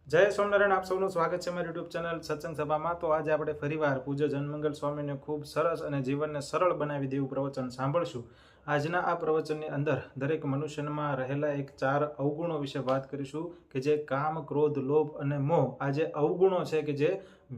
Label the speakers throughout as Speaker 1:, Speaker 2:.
Speaker 1: જય સ્વામિનારાયણ, આપ સૌનું સ્વાગત છે મારી યુટ્યુબ ચેનલ સત્સંગ સભામાં। તો આજે આપણે ફરીવાર પૂજ્ય જનમંગલ સ્વામીને ખૂબ સરસ અને જીવનને સરળ બનાવી દેવું પ્રવચન સાંભળશું। આજના આ પ્રવચનની અંદર દરેક મનુષ્યમાં રહેલા એક 4 અવગુણો વિશે વાત કરીશું કે જે કામ, ક્રોધ, લોભ અને મોહ આ જે અવગુણો છે કે જે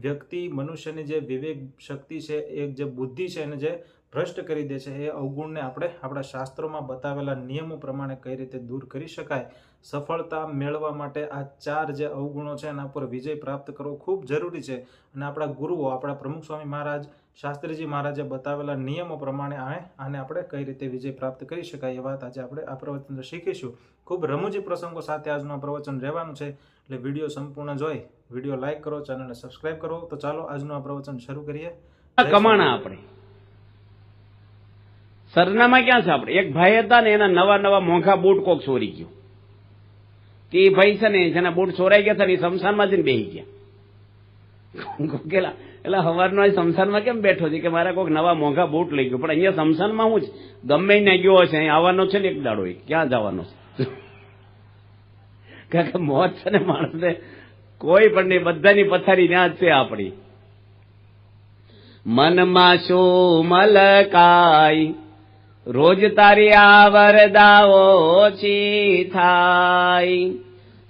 Speaker 1: વ્યક્તિ મનુષ્યની જે વિવેક શક્તિ છે, એક જે બુદ્ધિ છે એને જે ભ્રષ્ટ કરી દે છે, એ અવગુણને આપણે આપણા શાસ્ત્રોમાં બતાવેલા નિયમો પ્રમાણે કઈ રીતે દૂર કરી શકાય। સફળતા મેળવવા માટે આ 4 જે અવગુણો છે એના પર વિજય પ્રાપ્ત કરવો ખૂબ જરૂરી છે અને આપણા ગુરુઓ, આપણા પ્રમુખ સ્વામી મહારાજ, શાસ્ત્રીજી મહારાજે બતાવેલા નિયમો પ્રમાણે આને આપણે કઈ રીતે વિજય પ્રાપ્ત કરી શકાય એ વાત આજે આપણે આ પ્રવચન શીખીશું। ખૂબ રમૂજી પ્રસંગો સાથે આજનું પ્રવચન રહેવાનું છે, એટલે વિડીયો સંપૂર્ણ જોઈ વિડીયો લાઈક કરો, ચેનલને સબસ્ક્રાઇબ કરો। તો ચાલો આજનું આ પ્રવચન શરૂ કરીએ।
Speaker 2: કમાણા આપણે સરનામા ક્યાં છે? આપણે એક ભાઈ હતા ને, એના નવા નવા મોંઘા બૂટ કોક ચોરી ગયો કે એ ભાઈ છે ને જેના બૂટ ચોરાઈ ગયા હતા ને શમશાનમાં જઈને બેસી ગયા। એટલે સવારનો શમશાનમાં કેમ બેઠો છે કે મારા કોઈક નવા મોંઘા બૂટ લઈ ગયો, પણ અહીંયા શમશાનમાં હું જ ગમે ને ગયો હશે, અહીં આવવાનો છે ને એક દાડો, ક્યાં જવાનો છે? કારણ કે મોત છે ને માણસને કોઈ પણ નહીં, બધાની પથારી ત્યાં જ છે આપણી। મનમાં શું મલકાય, રોજ તારી આવરદા ઓછી થાય,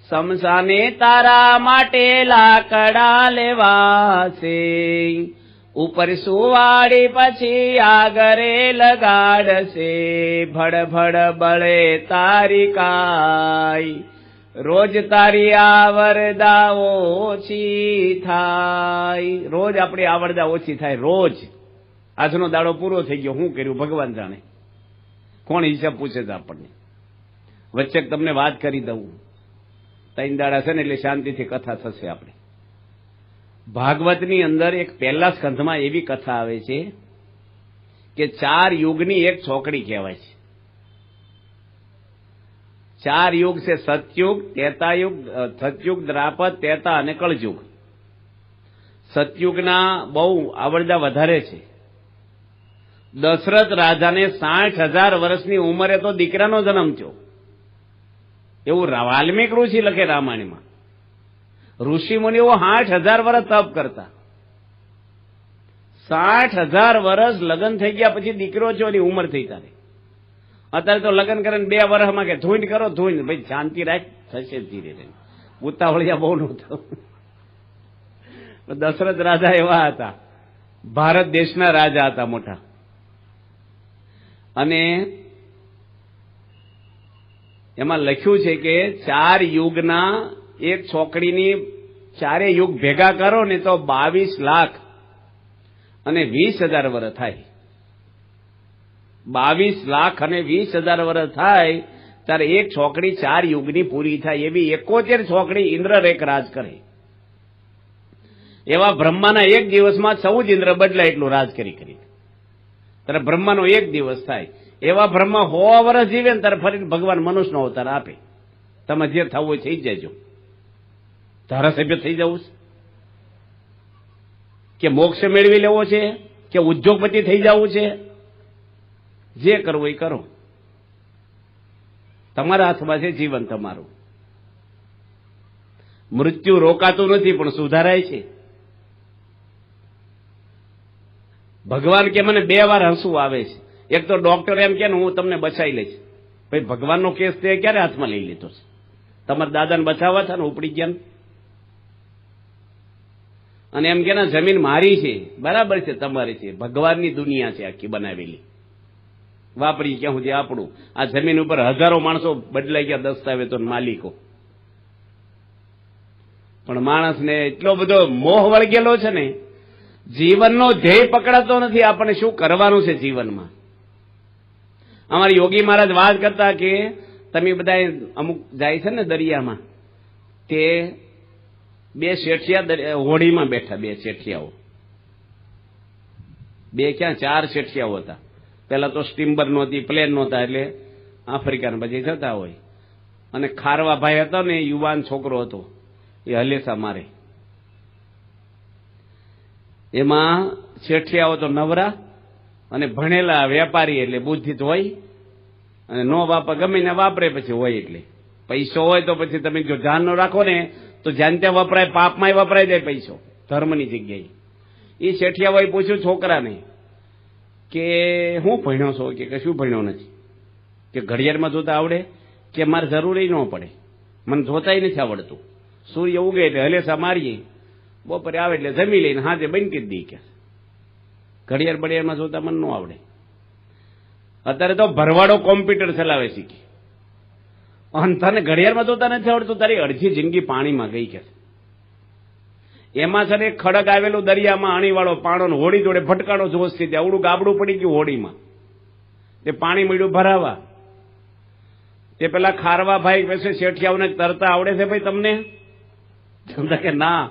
Speaker 2: સમસાને તારા માટે લાકડા લેવાશે, ઉપર સુવાડી પછી આગરે લગાડશે, ભડભડ બળે તારી કાય, રોજ તારી આવરદા ઓછી થાય। રોજ આપણી આવરદા ઓછી થાય, રોજ। આજનો દાડો પૂરો થઈ ગયો, શું કર્યું ભગવાન જાણે, કોણ હિસાબ પૂછે છે આપણને? વચ્ચે તમને વાત કરી દઉં, 3 દાડા છે ને એટલે શાંતિથી કથા થશે આપણે। ભાગવતની અંદર એક પહેલા સ્કંધમાં એવી કથા આવે છે કે 4 યુગની એક ચોકડી કહેવાય છે। 4 યુગ છે, સતયુગ, ત્રેતાયુગ, સતયુગ, દ્રાપદ, ત્રેતા અને કળયુગ। સતયુગના બહુ આવરદા વધારે છે। દશરથ રાજાને 60,000 વર્ષની ઉંમરે તો દીકરાનો જન્મ થયો, એવું વાલ્મીક ઋષિ લખે રામાયણમાં। ઋષિ મુનિઓ 60,000 વર્ષ તપ કરતા, 60,000 વર્ષ લગ્ન થઈ ગયા પછી દીકરો છો એની ઉંમર થઈ તારે। અત્યારે તો લગ્ન કરે 2 વર્ષમાં કે ધૂંડ કરો, ધૂંડ, ભાઈ શાંતિ રાખ, થશે ધીરે ધીરે, ઉતાવળિયા બહુ નહોતો। દશરથ રાજા એવા હતા, ભારત દેશના રાજા હતા મોટા, અને એમાં લખ્યું છે કે 4 યુગના એક છોકરીની 4 યુગ ભેગા કરો ને તો 22 લાખ અને 20,000 વર્ષ થાય। 22 લાખ અને 20,000 વર્ષ થાય ત્યારે એક છોકરી 4 યુગની પૂરી થાય, એવી 71 છોકરી ઇન્દ્ર એક રાજ કરે। એવા બ્રહ્માના એક દિવસમાં 14 ઇન્દ્ર બદલાય એટલું રાજ કરી કરી, ત્યારે બ્રહ્માનો એક દિવસ થાય। એવા બ્રહ્મા 100 વર્ષ જીવે ને ત્યારે ફરી ભગવાન મનુષ્યનો અવતાર આપે, તમે જે થવું હોય થઈ જજો, ધારાસભ્ય થઈ જવું છે કે મોક્ષ મેળવી લેવો છે કે ઉદ્યોગપતિ થઈ જવું છે, જે કરવું એ કરો, તમારા હાથમાં છે જીવન તમારું। મૃત્યુ રોકાતું નથી પણ સુધારાય છે। ભગવાન કે મને 2 વાર હસવું આવે છે, એક તો ડોક્ટર એમ કે હું તમને બચાવી લઈશ, ભાઈ ભગવાનનો કેસ તે ક્યારે હાથમાં લઈ લીધો છે? તમારા દાદાને બચાવવા હતા ને, ઉપડી ગયા ને, અને એમ કે ના જમીન મારી છે, બરાબર છે, તમારી છે, ભગવાનની દુનિયા છે આખી બનાવેલી, વાપરી ક્યાં સુધી આપણું। આ જમીન ઉપર હજારો માણસો બદલાઈ ગયા, દસ્તાવેજો માલિકો, પણ માણસને એટલો બધો મોહ વળગેલો છે ને, જીવનનો ધ્યેય પકડાતો નથી, આપણને શું કરવાનું છે જીવનમાં। અમારા યોગી મહારાજ વાત કરતા કે તમે બધા અમુક જાય છે ને દરિયામાં, તે 2 શેઠિયા હોડીમાં બેઠા, 2 શેઠિયાઓ, 2 ક્યાં 4 શેઠિયાઓ હતા। પેલા તો સ્ટીમર નહોતી, પ્લેન નહોતા, એટલે આફ્રિકાને પછી જતા હોય, અને ખારવા ભાઈ હતો ને, યુવાન છોકરો હતો, એ હલેસા મારે। એમાં શેઠિયાઓ તો નવરા અને ભણેલા વેપારી, એટલે બુદ્ધિ તો હોય, અને નો વાપરે, ગમે ને વાપરે પછી હોય, એટલે પૈસો હોય તો પછી તમે જો ધ્યાન ન રાખો ને તો જ્યાં ત્યાં વપરાય, પાપમાંય વપરાય જાય પૈસો ધર્મની જગ્યાએ. એ શેઠિયાવાએ પૂછ્યું છોકરાને કે હું ભણ્યો છો? કે કશું ભણ્યો નથી. કે ઘડિયાળમાં જોતા આવડે? કે મારે જરૂર ન પડે, મને જોતાય નથી આવડતું. સૂર્ય ઉગે એટલે હલેસા મારીએ, બપોરે આવે એટલે જમી લઈને હાથે બંકી જ દઈ. કે ઘડિયાળ બડિયાળમાં જોતા મને ન આવડે. અત્યારે તો ભરવાડો કોમ્પ્યુટર ચલાવે શીખી, અને તને ઘડિયાળમાં જોતા નથી આવડતું, તારી અડધી જિંદગી પાણીમાં ગઈ. કે એમાં છે ને ખડક આવેલું દરિયામાં, અણીવાળો પાણો હોડી જોડે ભટકાણો જોશ થી આવડું ગાબડું પડી ગયું હોડીમાં. તે પાણી મળ્યું ભરાવા. તે પેલા ખારવા ભાઈ પાસે શેઠિયાઓને તરતા આવડે છે ભાઈ તમને? કે ના.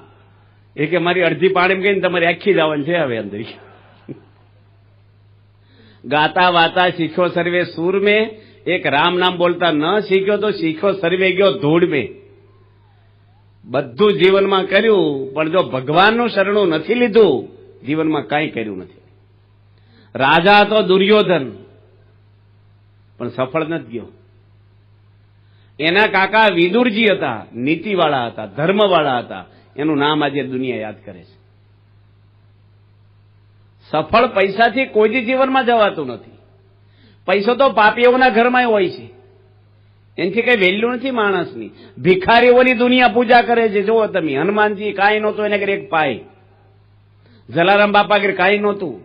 Speaker 2: એ કે મારી અડધી પાણી ગઈ ને તમારી આખી જવાનું છે હવે અંદર. ગાતા વાતા શીખ્યો સર્વે સૂર મેં, એક રામ નામ બોલતા ન શીખ્યો તો શીખ્યો સર્વે ગયો ધૂળ મેં. બધું જીવનમાં કર્યું, પણ જો ભગવાનનું શરણું નથી લીધું, જીવનમાં કાંઈ કર્યું નથી. રાજા હતો દુર્યોધન, પણ સફળ નથી ગયો. એના કાકા વિદુરજી હતા, નીતિવાળા હતા, ધર્મવાળા હતા. એનું નામ આજે દુનિયા યાદ કરે છે. સફળ પૈસાથી કોઈ જ જીવનમાં જવાતું નથી. પૈસો તો પાપીઓના ઘરમાં હોય છે, એનાથી કઈ વેલ્યુ નથી માણસની. ભિખારીઓની દુનિયા પૂજા કરે છે. જુઓ તમે, હનુમાનજી કાંઈ નહોતું, એને ઘરે એક પાય. જલારામ બાપા ઘરે કાંઈ નહોતું.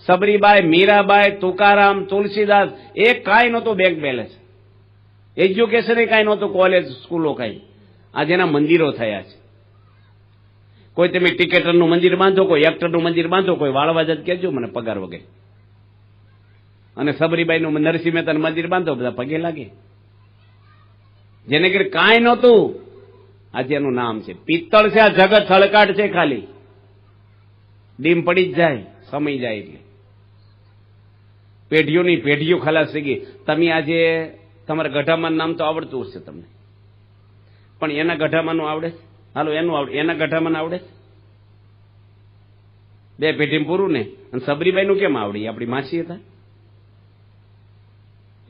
Speaker 2: સબરીબાઈ, મીરાબાઈ, તુકારામ, તુલસીદાસ, એક કાંઈ નહોતું બેંક બેલેન્સ. એજ્યુકેશન કાંઈ નહોતું, કોલેજ સ્કૂલો કાંઈ. આજે એના મંદિરો થયા છે. કોઈ તમે ટિકેટરનું મંદિર બાંધો, કોઈ એક્ટરનું મંદિર બાંધો, કોઈ વાળવા જ કહેજો મને પગાર વગેરે. અને સબરીબાઈનું નરસિંહ મહેતાનું મંદિર બાંધો, બધા પગે લાગે. જેને ઘરે કાંઈ નહોતું, આજે એનું નામ છે. પિત્તળ છે, આ જગત થળકાટ છે ખાલી. ડીમ પડી જ જાય, સમય જાય એટલે. પેઢીઓની પેઢીઓ ખલાસ થઈ ગઈ. તમે આજે તમારા ગઢામાં નામ તો આવડતું હશે તમને, પણ એના ગઢામાંનું આવડે? હાલો એનું આવડે, એના ગઢામાં આવડે? બે પેઢી પૂરું ને. અને સબરીબાઈનું કેમ આવડે? આપણી માસી હતા,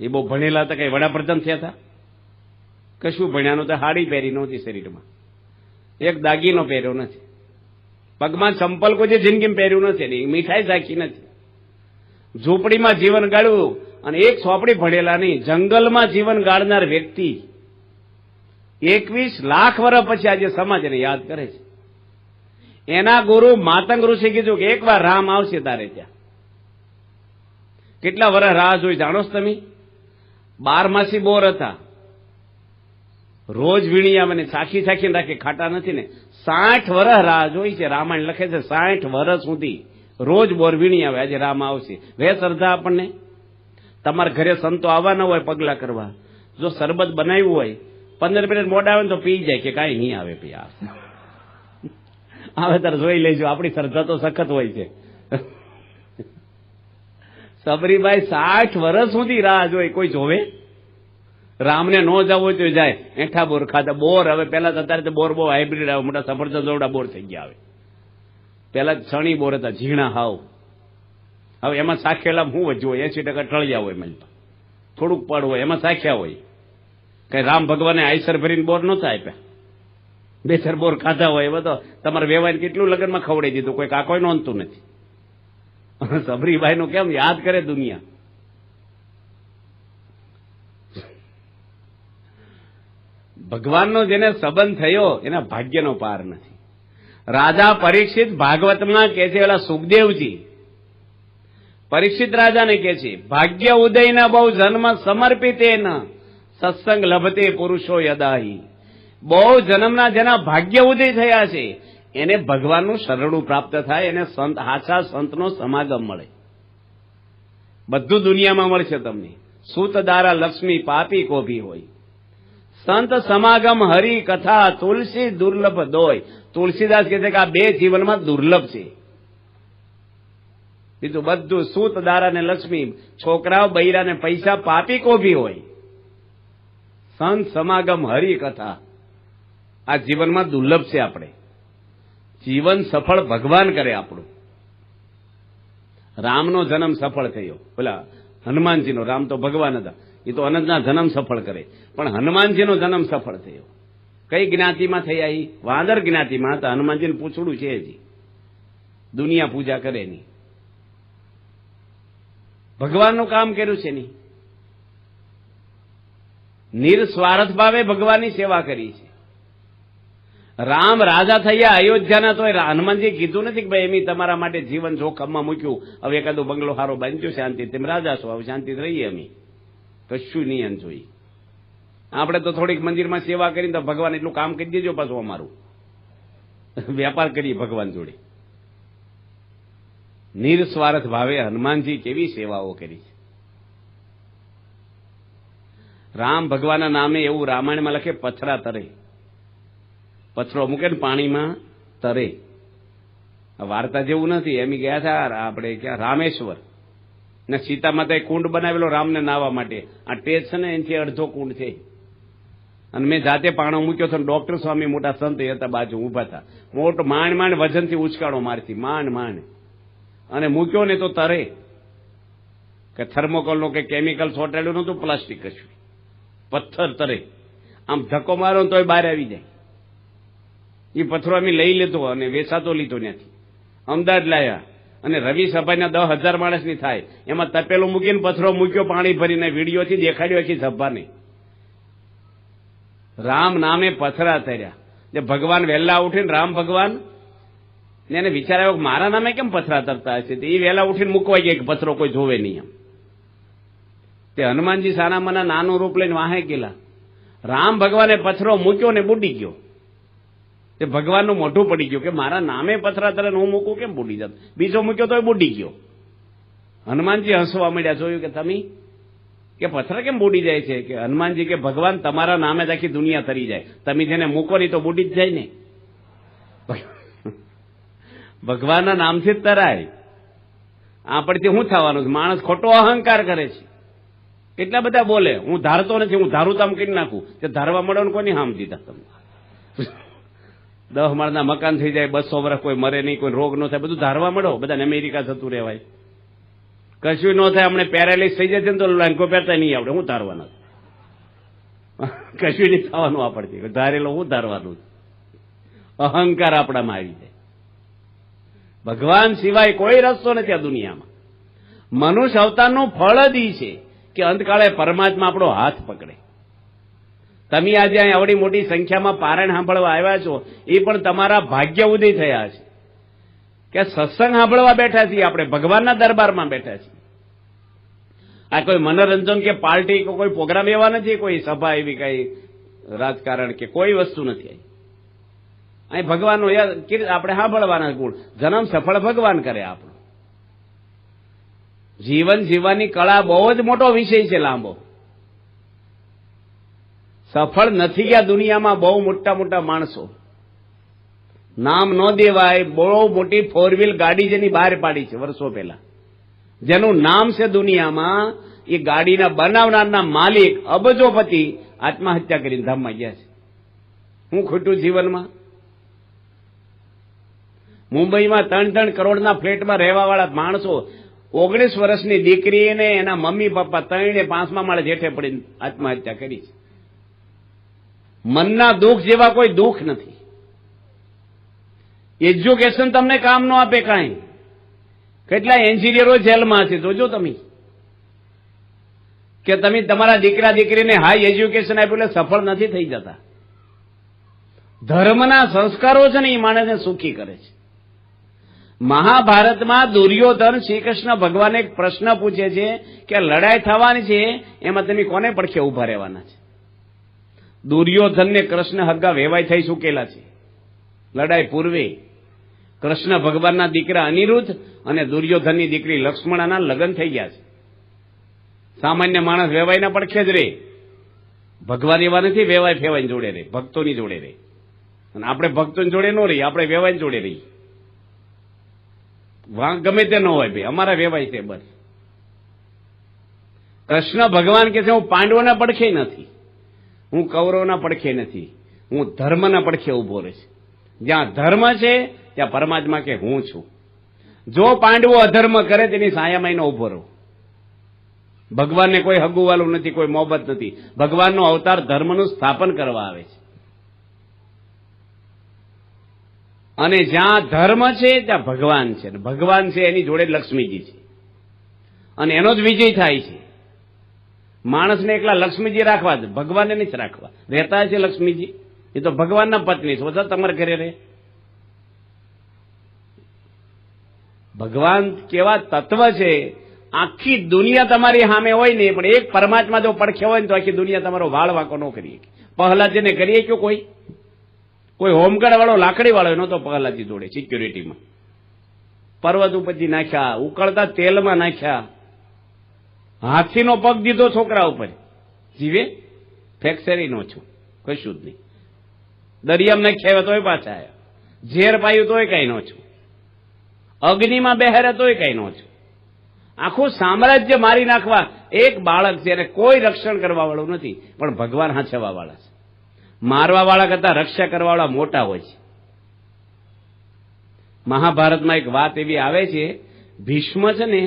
Speaker 2: એ બહુ ભણેલા હતા, કઈ વડાપ્રધાન થયા હતા? કશું ભણ્યાનું તો હાડી પહેરી નહોતી શરીરમાં, એક દાગીનો પહેર્યો નથી, પગમાં ચંપલ કોઈ જિંદગીમાં પહેર્યું નથી, મીઠાઈ ચાખી નથી, ઝૂંપડીમાં જીવન ગાળ્યું. અને એક ચોપડી ભણેલા નહીં, જંગલમાં જીવન ગાળનાર વ્યક્તિ 21 લાખ વર્ષ પછી આજે સમાજને યાદ કરે છે. એના ગુરુ માતંગ ઋષિ કીધું કે એકવાર રામ આવશે તારે ત્યાં. કેટલા વર્ષ રાહ જોઈ જાણો છો તમે? 12 બોર હતા, રોજ વીણી આવે ને ચાખી ચાખીને રાખે, ખાટા નથી ને. 60 વર્ષ રાહ જોઈ છે. રામાયણ લખે છે 60 વર્ષ સુધી રોજ બોર વીણી આવે. આજે રામ આવશે. વે શ્રદ્ધા આપણને? તમારા ઘરે સંતો આવવાના હોય પગલા કરવા, જો શરબત બનાવ્યું હોય 15 મિનિટ મોડા આવે ને તો પી જાય, કે કાંઈ નહીં આવે પી આવે તારે જોઈ લેજો. આપણી શ્રદ્ધા તો સખત હોય છે. સબરીબાઈ 60 વર્ષ સુધી રાહ જોઈ, કોઈ જોવે? રામને ન જવું હોય તો જાય. એઠા બોર ખાધા. બોર હવે પેલા અત્યારે તો બોર બહુ હાઇબ્રિડ આવે, મોટા સફરજન જેવડા બોર થઈ ગયા. આવે પેલા છણી બોર હતા, ઝીણા હાવ. હવે એમાં સાખેલા શું વધ્યું હોય? 80% ટળિયા હોય, મળતા થોડુંક પડ હોય, એમાં સાખ્યા હોય. કઈ રામ ભગવાને આઈસર ભરીને બોર નહોતા આપ્યા, 2-4 બોર ખાધા હોય. એવા તો તમારે વેવાઈને કેટલું લગ્નમાં ખવડાવી દીધું, કોઈ કાકોય નોંધતું નથી. સબરીબાઈનું કેમ યાદ કરે દુનિયા? ભગવાનનો જેને સંબંધ થયો એના ભાગ્યનો પાર નથી. રાજા પરીક્ષિત ભાગવતમાં કે છે, ઓલા સુખદેવજી પરીક્ષિત રાજાને કે છે, ભાગ્ય ઉદયના બહુ જન્મ સમર્પિતે ન સત્સંગ લભતે પુરુષો યદાહી. બહુ જન્મના જેના ભાગ્ય ઉદય થયા છે એને ભગવાનનું શરણું પ્રાપ્ત થાય, એને સંત, હાચા સંતનો સમાગમ મળે. બધું દુનિયામાં મળશે તમને. સૂત દારા લક્ષ્મી પાપી કોભી હોય, સંત સમાગમ હરિ કથા તુલસી દુર્લભ દોય. તુલસીદાસ કહે છે કે આ બે જીવનમાં દુર્લભ છે. બીજું બધું સૂત દારા ને લક્ષ્મી, છોકરાઓ બૈરા ને પૈસા પાપી કોભી હોય, સંત સમાગમ હરિ કથા આ જીવનમાં દુર્લભ છે. આપણે જીવન સફળ ભગવાન કરે આપણું. રામનો જન્મ સફળ થયો, પેલા હનુમાનજીનો. રામ તો ભગવાન હતા, એ તો અનંતના જન્મ સફળ કરે, પણ હનુમાનજીનો જન્મ સફળ થયો. કઈ જ્ઞાતિમાં થયા? એ વાંદર જ્ઞાતિમાં હતા. હનુમાનજીને પૂછડું છે હજી, દુનિયા પૂજા કરે નહીં. ભગવાનનું કામ કર્યું છે નહીં. નિર્સ્વાર્થ ભાવે ભગવાનની સેવા કરી છે. રામ રાજા થયા અયોધ્યાના, તો હનુમાનજી કીધું નથી કે ભાઈ એમ તમારા માટે જીવન જોખમમાં મૂક્યું, હવે એકાદો બંગલો સારો બાંધ્યો શાંતિ, તેમ રાજા છો, હવે શાંતિ રહીએ અમે, કશું નહીં એમ જોઈએ. આપણે તો થોડીક મંદિરમાં સેવા કરીને તો ભગવાન એટલું કામ કરી દેજો, પાછું અમારું વેપાર કરીએ ભગવાન જોડે. નિર્સ્વાર્થ ભાવે હનુમાનજી કેવી સેવાઓ કરી છે. રામ ભગવાનના નામે એવું રામાયણમાં લખે, પથરા તરે, પથરો મૂકે ને પાણીમાં તરે. વાર્તા જેવું નથી. એમ ગયા હતા આપણે ક્યાં રામેશ્વર ને સીતા માતાએ કુંડ બનાવેલો રામને નાહવા માટે. આ ટેજ છે ને એનાથી અડધો કુંડ છે. અને મેં જાતે પાણો મૂક્યો હતો. ડોક્ટર સ્વામી મોટા સંત હતા બાજુ ઉભા હતા. મોટો માંડ માંડ વજનથી ઉચકાડો મારથી, માંડ માંડ, અને મૂક્યો ને તો તરે. કે થર્મોકોલનો કે કેમિકલ ચોંટાડ્યું નતું, પ્લાસ્ટિક કશું, પથ્થર તરે. આમ ધક્કો મારો તો બહાર આવી જાય. એ પથ્થરો અમે લઈ લીધો અને વેચાતો લીધો ત્યાંથી, અમદાવાદ લાયા. અને રવિ સભાના 10,000 માણસની થાય, એમાં તપેલું મૂકીને પથ્થરો મૂક્યો પાણી ભરીને, વિડીયોથી દેખાડ્યો આખી સભાને. રામ નામે પથરા તર્યા. જે ભગવાન વહેલા ઉઠીને, રામ ભગવાન એને વિચાર આવ્યો મારા નામે કેમ પથરા તરતા હશે, એ વહેલા ઉઠીને મૂકવા ગયા કે પથરો કોઈ જોવે નહીં એમ. તે હનુમાનજી સાનામાના નાનું રૂપ લઈને વાહે ગયેલા. રામ ભગવાને પથરો મૂક્યો ને બુડી ગયો. તે ભગવાનનું મોઢું પડી ગયું કે મારા નામે પથરા તરે હું મૂકું કેમ બુડી જતો. બીજો મૂક્યો તો બુડી ગયો. હનુમાનજી હસવા મળ્યા. જોયું કે તમે કે પથ્થર કેમ બુડી જાય છે? કે હનુમાનજી કે ભગવાન તમારા નામે જ આખી દુનિયા તરી જાય, તમે જેને મૂકો નહીં તો બુડી જ જાય ને. ભગવાનના નામથી જ તરાય. આપણથી શું થવાનું છે? માણસ ખોટો અહંકાર કરે છે. કેટલા બધા બોલે હું ધારતો નથી, હું ધારું તો આમ કરી નાખું. તે ધારવા મળો ને કોની હામ દીધા તમે? 10 માળના મકાન થઈ જાય, 200 વર્ષ કોઈ મરે નહીં, કોઈ રોગ ન થાય, બધું ધારવા મળો. બધાને અમેરિકા જતું રહેવાય, કશું ન થાય. હમણે પેરાલિસ થઈ જાય ને તો લાંકો પહેરતા નહીં આવડે. હું ધારવાના? કશું નહીં થવાનું આપણથી. ધારેલો હું ધારવાનું? અહંકાર આપણામાં આવી જાય. ભગવાન સિવાય કોઈ રસ્તો નથી આ દુનિયામાં. મનુષ્ય અવતારનું ફળ જ ઈ છે કે અંતકાળે પરમાત્મા આપણો હાથ પકડે. તમે આજે અહીં આવડી મોટી સંખ્યામાં પારાયણ સાંભળવા આવ્યા છો, એ પણ તમારા ભાગ્ય ઉદય થયા છે કે સત્સંગ સાંભળવા બેઠા છીએ, આપણે ભગવાનના દરબારમાં બેઠા છીએ. આ કોઈ મનોરંજન કે પાર્ટી કે કોઈ પ્રોગ્રામ એવા નથી, કોઈ સભા એવી કઈ રાજકારણ કે કોઈ વસ્તુ નથી. અહીં ભગવાનનું આપણે સાંભળવાના ગુણ. જન્મ સફળ ભગવાન કરે આપણો. જીવન જીવવાની કળા બહુ જ મોટો વિષય છે, લાંબો. સફળ નથી ગયા દુનિયામાં બહુ મોટા મોટા માણસો. નામ ન દેવાય, બહુ મોટી 4 વ્હીલ ગાડી જેની બહાર પાડી છે વર્ષો પહેલા, જેનું નામ છે દુનિયામાં. એ ગાડીના બનાવનારના માલિક અબજોપતિ આત્મહત્યા કરીને ધામમાં ગયા છે. હું ખોટું જીવનમાં? મુંબઈમાં 3 કરોડના ફ્લેટમાં રહેવાવાળા માણસો, 19 વર્ષની દીકરીને એના મમ્મી પપ્પા 5મા માળે જેઠે પડીને આત્મહત્યા કરી છે. મનના દુઃખ જેવા કોઈ દુઃખ નથી. એજ્યુકેશન તમને કામ ન આપે કાંઈ. કેટલા એન્જિનિયરો જેલમાં છે, જોજો તમે. કે તમે તમારા દીકરા દીકરીને હાઈ એજ્યુકેશન આપ્યું એટલે સફળ નથી થઈ જતા. ધર્મના સંસ્કારો છે ને એ માણસને સુખી કરે છે. મહાભારતમાં દુર્યોધન શ્રી કૃષ્ણ ભગવાને એક પ્રશ્ન પૂછે છે કે લડાઈ થવાની છે, એમાં તમે કોને પડખે ઉભા રહેવાના છે? દુર્યોધનને કૃષ્ણ હગ્ગા વેવાય થઈ ચૂકેલા છે. લડાઈ પૂર્વે કૃષ્ણ ભગવાનના દીકરા અનિરુદ્ધ અને દુર્યોધનની દીકરી લક્ષ્મણાના લગ્ન થઈ ગયા છે. સામાન્ય માણસ વેવાયના પડખે જ રહે. ભગવાન એવા નથી વેવાય ફેવાય જોડે રહે, ભક્તોની જોડે રહે. અને આપણે ભક્તોની જોડે ન રહીએ, આપણે વેવાય જોડે રહીએ. વાંક ગમે તે ન હોય ભાઈ, અમારા વેવાય છે બસ. કૃષ્ણ ભગવાન કે છે હું પાંડવોના પડખે નથી, હું કૌરવના પડખે નથી, હું ધર્મના પડખે ઉભો રહે છે. જ્યાં ધર્મ છે ત્યાં પરમાત્મા કે હું છું. જો પાંડવો અધર્મ કરે તેની સાયામાં એનો ઉભો રહો. ભગવાનને કોઈ હગુવાલું નથી, કોઈ મોહબત નથી. ભગવાનનો અવતાર ધર્મનું સ્થાપન કરવા આવે છે. અને જ્યાં ધર્મ છે ત્યાં ભગવાન છે, ભગવાન છે એની જોડે લક્ષ્મીજી છે, અને એનો જ વિજય થાય છે. માણસને એકલા લક્ષ્મીજી રાખવા જ, ભગવાનને નથી રાખવા. રહેતા છે લક્ષ્મીજી, એ તો ભગવાનના પત્ની છે, તમારે ઘરે રહે. ભગવાન કેવા તત્વ છે, આખી દુનિયા તમારી સામે હોય ને, પણ એક પરમાત્મા જો પડખે હોય ને તો આખી દુનિયા તમારો વાળ વાંકો ન કરીએ. પ્રહલાદજીને કરીએ કયો? કોઈ હોમગાર્ડ વાળો, લાકડી વાળો નહોતો પ્રહલાદજી જોડે સિક્યુરિટીમાં. પર્વત ઉપરથી નાખ્યા, ઉકળતા તેલમાં નાખ્યા, હાથીનો પગ દીધો છોકરા ઉપર, જીવે ફેક્ચરી નો છું, કશું જ નહીં. દરિયામાં નાખ્યા તોય પાછા આવ્યા, ઝેર પાયું તોય કઈ નો છું, અગ્નિમાં બેહારે તોય કઈ નો છું. આખું સામ્રાજ્ય મારી નાખવા એક બાળક છે, એને કોઈ રક્ષણ કરવા વાળું નથી, પણ ભગવાન હાંચવા વાળા છે. મારવા વાળા કરતા રક્ષા કરવા વાળા મોટા હોય છે. મહાભારતમાં એક વાત એવી આવે છે, ભીષ્મ છે ને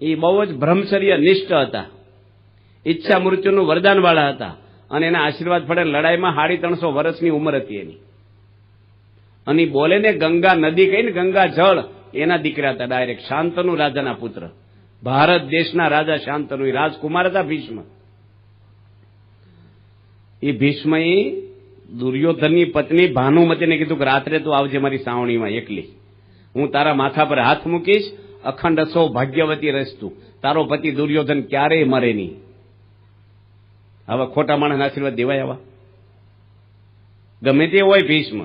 Speaker 2: એ બહુ જ બ્રહ્મચર્ય નિષ્ઠ હતા, ઈચ્છા મૃત્યુનું વરદાન વાળા હતા, અને એના આશીર્વાદ પડે લડાઈમાં 350 વર્ષની ઉંમર હતી એની. અને બોલે ને ગંગા નદી કહીને, ગંગા જળ એના દીકરા હતા ડાયરેક્ટ, શાંતનુ રાજાના પુત્ર, ભારત દેશના રાજા શાંતનુ, રાજકુમાર હતા ભીષ્મ. એ ભીષ્મએ દુર્યોધનની પત્ની ભાનુમતીને કીધું કે રાત્રે તું આવજે મારી સાવણીમાં એકલી, હું તારા માથા પર હાથ મૂકીશ, અખંડ સૌભાગ્યવતી રહીશ તું, તારો પતિ દુર્યોધન ક્યારેય મરે નહીં. હવે ખોટા માણસના આશીર્વાદ દેવાય આવા? ગમે તે હોય ભીષ્મ,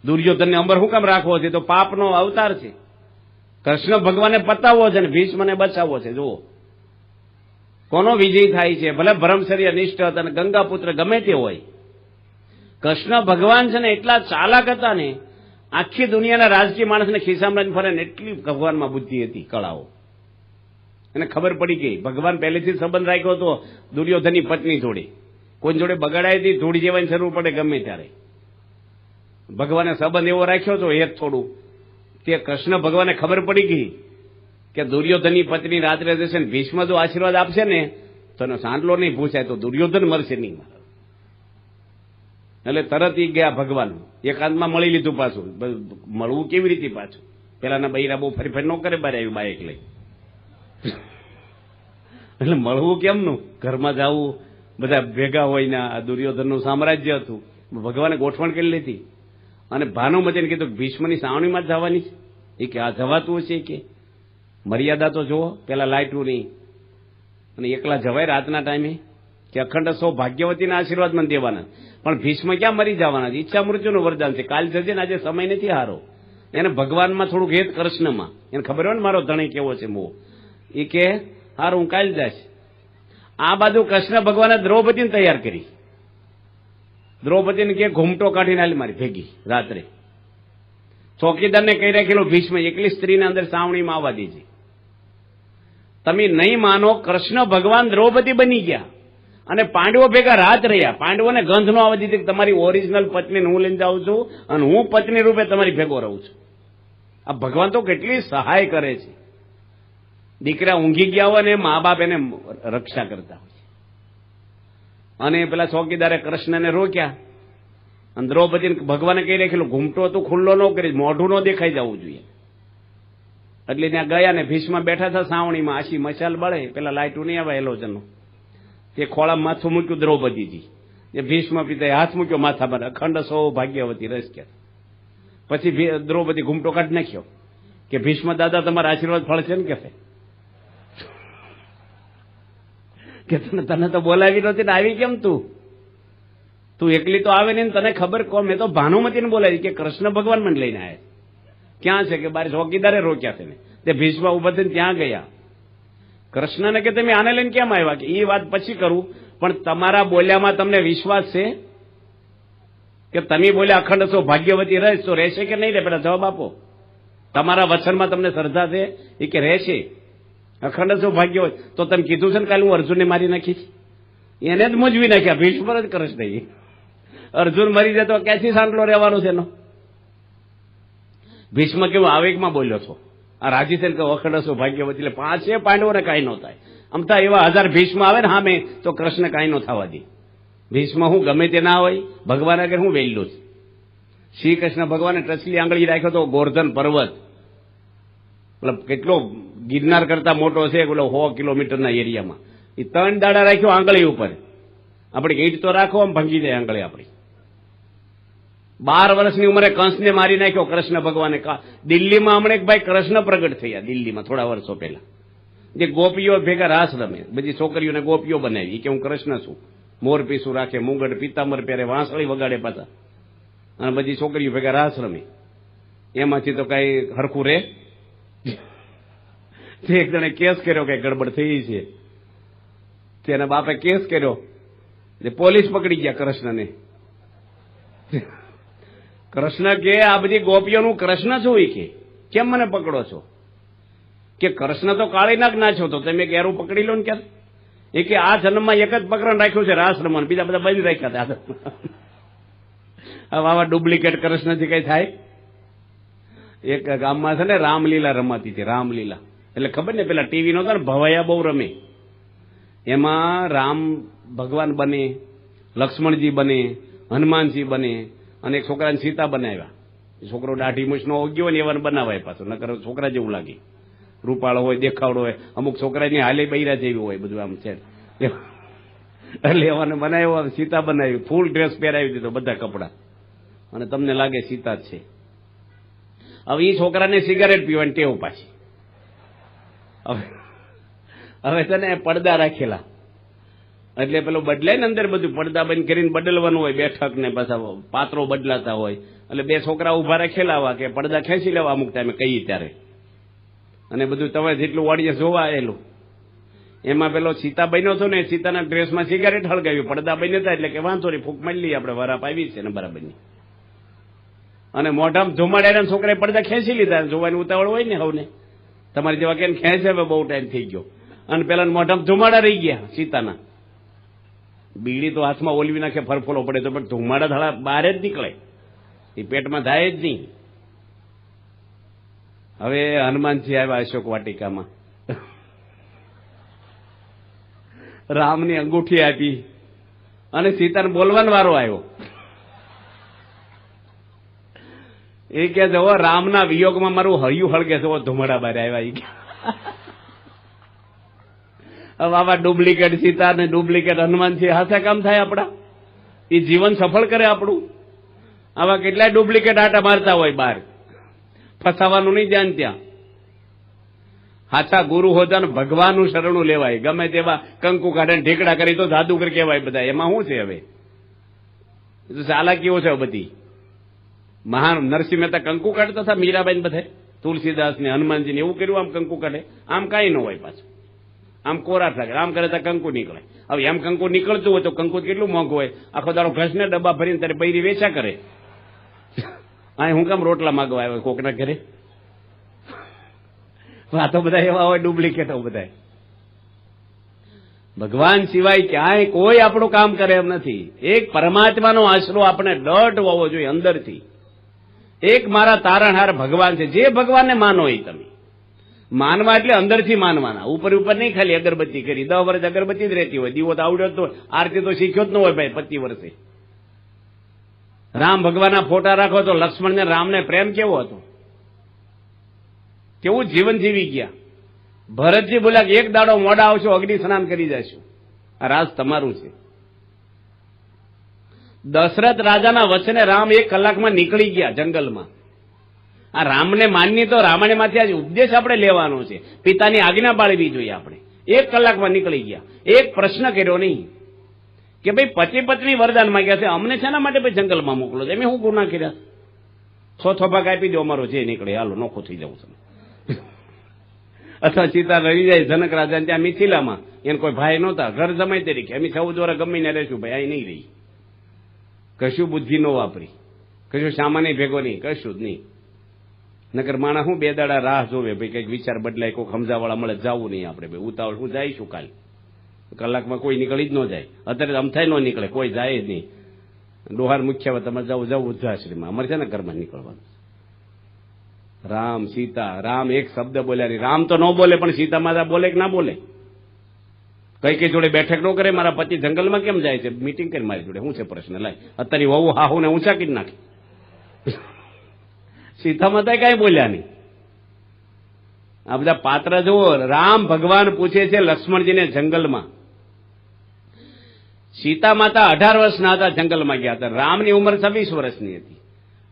Speaker 2: દુર્યોધનને અંબર શું કામ રાખવો છે? તો પાપનો અવતાર છે. કૃષ્ણ ભગવાને પતાવવો છે ને ભીષ્મને બચાવવો છે. જુઓ કોનો વિજય થાય છે. ભલે બ્રહ્મચર્ય નિષ્ઠ હતા અને ગંગાપુત્ર ગમે તે હોય, કૃષ્ણ ભગવાન છે ને એટલા ચાલાક હતા ને, આખી દુનિયાના રાજકીય માણસને ખિસ્સામાં ફરે ને એટલી ભગવાનમાં બુદ્ધિ હતી, કળાઓ. એને ખબર પડી ગઈ, ભગવાન પહેલેથી સંબંધ રાખ્યો હતો દુર્યોધનની પત્ની જોડે, કોઈ જોડે બગાડાય હતી થોડી જેવાની જરૂર પડે ગમે ત્યારે. ભગવાને સંબંધ એવો રાખ્યો હતો એ થોડું, તે કૃષ્ણ ભગવાને ખબર પડી ગઈ કે દુર્યોધનની પત્ની રાત્રે જશે ને ભીષ્મ જો આશીર્વાદ આપશે ને તો એનો સાંડલો નહીં પૂછાય, તો દુર્યોધન મરશે નહીં. એટલે તરત ઈ ગયા ભગવાન, એકાંતમાં મળી લીધું પાછું. મળવું કેવી રીતે પાછું? પેલાના બૈરા બહુ ફરી ફરી ન કરે, બારે આવ્યું બાઇક લઈ, એટલે મળવું કેમનું? ઘરમાં જવું, બધા ભેગા હોય ને, આ દુર્યોધનનું સામ્રાજ્ય હતું, ભગવાને ગોઠવણ કરી લીધી. અને ભાનુમતીને કીધું ભીષ્મની સાવણીમાં જ જવાની છે. એ કે આ જવાતું હશે કે? મર્યાદા તો જુઓ, પેલા લાઈટું નહીં, અને એકલા જવાય રાતના ટાઈમે? કે અખંડ સૌભાગ્યવતીના આશીર્વાદ મને દેવાના. પણ ભીષ્મ ક્યાં મરી જવાના છે? ઈચ્છા મૃત્યુનું વરદાન છે. કાલ જજે ને, આજે સમય નથી હારો. એને ભગવાનમાં થોડુંક હેત, કૃષ્ણમાં એને ખબર હોય ને મારો ધણી કેવો છે મોહ. એ કે હારું હું કાલ જઈશ. આ બાજુ કૃષ્ણ ભગવાને દ્રૌપદીને તૈયાર કરી. દ્રૌપદીને કે ઘૂમટો કાઢીને આલી મારી ભેગી રાત્રે. ચોકીદારને કહી રાખેલો ભીષ્મ એકલી સ્ત્રીને અંદર સાવણીમાં આવવા દેજે. તમે નહીં માનો, કૃષ્ણ ભગવાન દ્રૌપદી બની ગયા અને પાંડવો ભેગા રાત રહ્યા. પાંડવોને ગંધ ન આવવા દીધી કે તમારી ઓરિજિનલ પત્નીને હું લઈને જાઉં છું અને હું પત્ની રૂપે તમારી ભેગો રહું છું. આ ભગવાન તો કેટલી સહાય કરે છે. દીકરા ઊંઘી ગયા હોય ને મા બાપ એને રક્ષા કરતા હોય. અને પેલા ચોકીદારે કૃષ્ણને રોક્યા અને દ્રૌપદીને ભગવાને કહી રાખેલું ઘૂમટો તું ખુલ્લો ન કરી, મોઢું ન દેખાઈ જવું જોઈએ. એટલે ત્યાં ગયા ને ભીષ્મ બેઠા હતા સાવણીમાં, આશી મશાલ બળે, પેલા લાઈટું નહીં આવે એલોજનનું. તે ખોળા માથું મૂક્યું દ્રૌપદીજી, એ ભીષ્મ પિતાએ હાથ મૂક્યો માથા પર, અખંડ સૌભાગ્યવતી રસ કે. પછી દ્રૌપદી ઘૂમટો કાઢી નાખ્યો કે ભીષ્મ દાદા તમારા આશીર્વાદ ફળશે ને કે તને તો બોલાવી નહોતી ને આવી કેમ તું એકલી તો આવે નહીં, તને ખબર કોણ? મેં તો ભાનુમતીને બોલાવી કે કૃષ્ણ ભગવાન મને લઈને આવ્યા. ક્યાં છે કે બારે ચોકીદારે રોક્યા છે ને. તે ભીષ્મ ઉભા થઈને ત્યાં ગયા. કૃષ્ણને કે તમે આને લઈને કેમ આવ્યા? કે એ વાત પછી કરું, પણ તમારા બોલ્યામાં તમને વિશ્વાસ છે કે તમે બોલ્યા અખંડ સૌભાગ્યવતી રહીશ તો રહેશે કે નહીં રહે? પેલા જવાબ આપો. તમારા વચનમાં તમને શ્રદ્ધા છે? એ કે રહેશે. અખંડ સૌભાગ્યવતી તો તમે કીધું છે ને કાલે હું અર્જુનને મારી નાખીશ. એને જ મૂંઝવી નાખ્યા. ભીષ્મ જ કૃષ્ણ. અર્જુન મરી જાય તો ક્યાંથી સાંડલો રહેવાનો છે એનો? ભીષ્મ કેવું આવેગમાં બોલ્યો છો. આ રાજી છે ને કે અખંડ સૌભાગ્યવતી એટલે 5 પાંડવોને કાંઈ ન થાય. અમતા એવા 1000 ભીષ્મ આવે ને સામે તો કૃષ્ણ કાંઈ ન થવા દે. ભીષ્મ હું ગમે તે ના હોય, ભગવાન આગળ હું વેલ્યું છે. શ્રી કૃષ્ણ ભગવાને ટચલી આંગળી રાખ્યો તો ગોર્ધન પર્વત, મતલબ કેટલો ગિરનાર કરતા મોટો છે, પેલો 100 કિલોમીટરના એરિયામાં. એ 3 દાડા રાખ્યો આંગળી ઉપર. આપણી ઈંટ તો રાખો, આમ ભાંગી જાય આંગળી આપણી. 12 વર્ષની ઉંમરે કંસને મારી નાખ્યો કૃષ્ણ ભગવાને. દિલ્હીમાં હમણાં એક ભાઈ કૃષ્ણ પ્રગટ થયા, દિલ્હીમાં થોડા વર્ષો પહેલા. જે ગોપીઓ ભેગા રાસ રમે, બધી છોકરીઓને ગોપીઓ બનાવી કે હું કૃષ્ણ છું. મોર પીસું રાખે, મુંગટ પિતાંબર પહેરે, વાંસળી વગાડે પાછા, અને બધી છોકરીઓ ભેગા રાસ રમે. એમાંથી તો કઈ હરખું રે. એક જણે કેસ કર્યો કે ગડબડ થઈ છે. તેના બાપે કેસ કર્યો, પોલીસ પકડી ગયા કૃષ્ણને. કૃષ્ણ કે આ બધી ગોપીઓનું કૃષ્ણ છું કે કેમ મને પકડો છો? કે કૃષ્ણ તો કાળી નાગ ના છો, તો તમે કેરું પકડી લો ને. ક્યાં એ કે આ જન્મમાં એક જ પ્રકરણ રાખ્યું છે રાસ રમવાનું, બીજા બધા બંધ રાખ્યા હતા. હવે આવા ડુપ્લિકેટ કૃષ્ણથી કઈ થાય? એક ગામમાં છે ને રામલીલા રમાતી હતી, રામલીલા. એટલે ખબર ને પેલા ટીવી નો ને ભવાયા બહુ રમે. એમાં રામ ભગવાન બને, લક્ષ્મણજી બને, હનુમાનજી બને, અને એક છોકરાને સીતા બનાવ્યા. છોકરો દાઢી મૂછનો ઓગ્યો ને એવાને બનાવાય પાછો, નકર છોકરા જેવું લાગે. રૂપાળો હોય, દેખાવડો હોય, અમુક છોકરાની હાલે બૈરા જેવી હોય, બધું આમ છે. એટલે એવાને બનાવ્યો, સીતા બનાવી, ફૂલ ડ્રેસ પહેરાવી દીધો, બધા કપડા, અને તમને લાગે સીતા જ છે. હવે એ છોકરાને સિગારેટ પીવાની ટેવ પાછી. હવે છે ને પડદા રાખેલા, એટલે પેલો બદલાય ને અંદર બધું પડદા બંધ કરીને બદલવાનું હોય, બેઠક ને પાછા પાત્રો બદલાતા હોય. એટલે 2 છોકરા ઉભા રાખેલા આવા કે પડદા ખેંચી લેવા અમુક ટાઈમે કહીએ ત્યારે, અને બધું તમે જેટલું ઓડિયન્સ જોવા આવેલું. એમાં પેલો સીતા બન્યો હતો ને, સીતાના ડ્રેસમાં સિગારેટ હળગાવી, પડદા બન્યા હતા. એટલે કે વાંધો નહીં, ફૂંક મારી લઈએ આપણે, વરાપ આવી છે ને બરાબરની. અને મોઢામાં ધુમાડ્યા છોકરાએ પડદા ખેંચી લીધા. જોવાની ઉતાવળ હોય ને હવને, તમારી જેવા કેમ ખેંચે, હવે બહુ ટાઈમ થઈ ગયો. અને પેલા મોઢામાં ધુમાડા રહી ગયા સીતાના. બીડી તો હાથમાં ઓલવી નાખે, ફરફોલો પડે તો, પણ ધુમાડા ધડા બહાર જ નીકળે, એ પેટમાં થાય જ નહીં. હવે હનુમાનજી આવ્યા અશોક વાટિકામાં, રામની અંગૂઠી આપી, અને સીતાને બોલવાનો વારો આવ્યો. એ કે જવો રામના વિયોગમાં મારું હૈયું હળગે, જવો ધુમાડા બહાર આવ્યા. હવે આવા ડુપ્લિકેટ સીતા ને ડુપ્લિકેટ હનુમાનજી હાથે કામ થાય આપડા? એ જીવન સફળ કરે આપણું? આવા કેટલાય ડુપ્લિકેટ આટા મારતા હોય બહાર, ફસાવાનું નહીં ધ્યાન ત્યાં. હાચા ગુરુ હોતા ને ભગવાનનું શરણું લેવાય. ગમે તેવા કંકુ કાઢે ઢેકડા કરી તો જાદુગર કહેવાય બધા. એમાં શું છે? હવે ચાલાકીઓ છે બધી. મહાન નરસિંહ મહેતા કંકુ કાઢતા હતા, મીરાબાઈ બધે, તુલસીદાસ ને હનુમાનજી ને એવું કર્યું. આમ કંકુ કાઢે, આમ કઈ ન હોય પાછું, આમ કોરા થાય. આમ કરે તો કંકુ નીકળે. હવે એમ કંકુ નીકળતું હોય તો કંકુ કેટલું મોંઘું હોય. આખો દાડો ઘસને ડબ્બા ભરીને તારે બૈરી વેચા કરે. આ હું કામ રોટલા માગવા આવ્યો કોકના ઘરે? વાતો બધા એવા હોય, ડુપ્લિકેટો બધા. ભગવાન સિવાય ક્યાંય કોઈ આપણું કામ કરે એમ નથી. એક પરમાત્માનો આશરો આપણે દઢ હોવો જોઈએ અંદરથી. એક મારા તારણહાર ભગવાન છે. જે ભગવાનને માનો એ તમે માનવા, એટલે અંદરથી માનવાના. ઉપર ઉપર નહીં ખાલી અગરબત્તી કરી, 10 વર્ષ અગરબત્તી જ રહેતી હોય, દીવો તો આવડ્યો જ તો, આરતી તો શીખ્યો જ ન હોય ભાઈ 25 વર્ષે. રામ ભગવાનના ફોટા રાખો તો લક્ષ્મણ ને રામને પ્રેમ કેવો હતો, કેવું જીવન જીવી ગયા. ભરતજી બોલ્યા કે એક દાડો મોડા આવશો, અગ્નિ સ્નાન કરી જશું, આ રાજ તમારું છે. દશરથ રાજાના વચને રામ 1 કલાકમાં નીકળી ગયા જંગલમાં. આ રામને માનની તો રામાયણમાંથી આજ ઉપદેશ આપણે લેવાનો છે. પિતાની આજ્ઞા પાળવી જોઈએ આપણે. 1 કલાકમાં નીકળી ગયા. એક પ્રશ્ન કર્યો નહીં કે ભાઈ પતિ પત્ની વરદાન માંગ્યા છે, અમને શેના માટે ભાઈ જંગલમાં મોકલો છો? એમ હું ગુના કર્યા? 6 ભાગ આપી દો, અમારો જે નીકળે, હાલો નોખો થઈ જવું છે. અથવા સીતા રહી જાય જનક રાજા ત્યાં મિથિલામાં, એને કોઈ ભાઈ નહોતા, ઘર જમાઈ તરીકે અમે 14 વર્ષ ગમીને રહેશું ભાઈ, અહીં નહીં રહી. કશું બુદ્ધિ ન વાપરી, કશું સામાન્ય ભેગો નહીં, કશું જ નહીં. નકર માણસ શું 2 દાડા રાહ જોવે, ભાઈ કંઈક વિચાર બદલાય, કોઈ સમજાવાળા મળે, જવું નહીં આપણે ભાઈ, ઉતાવળ હું જઈશું કાલે. કલાકમાં કોઈ નીકળી જ ન જાય. અત્યારે અમથાય ન નીકળે, કોઈ જાય જ નહીં. ડોહાર મુખ્ય તમારે જવું વૃદ્ધાશ્રમમાં, અમારે છે ને ઘરમાં નીકળવાનું. રામ સીતા, રામ એક શબ્દ બોલ્યા નહીં. રામ તો ન બોલે, પણ સીતા માતા બોલે કે ના બોલે? કઈ જોડે બેઠક ન કરે? મારા પતિ જંગલમાં કેમ જાય છે? મીટિંગ કરી મારી જોડે, શું છે પ્રશ્ન? લાય અત્યારે વહુ હાહુ ને ઊંચા કરી નાખે. સીતા માતા કઈ બોલ્યા નહીં. આ બધા પાત્ર જુઓ. રામ ભગવાન પૂછે છે લક્ષ્મણજીને જંગલમાં. સીતા માતા 18 વર્ષના હતા, જંગલમાં ગયા હતા. રામની ઉંમર 26 વર્ષની હતી.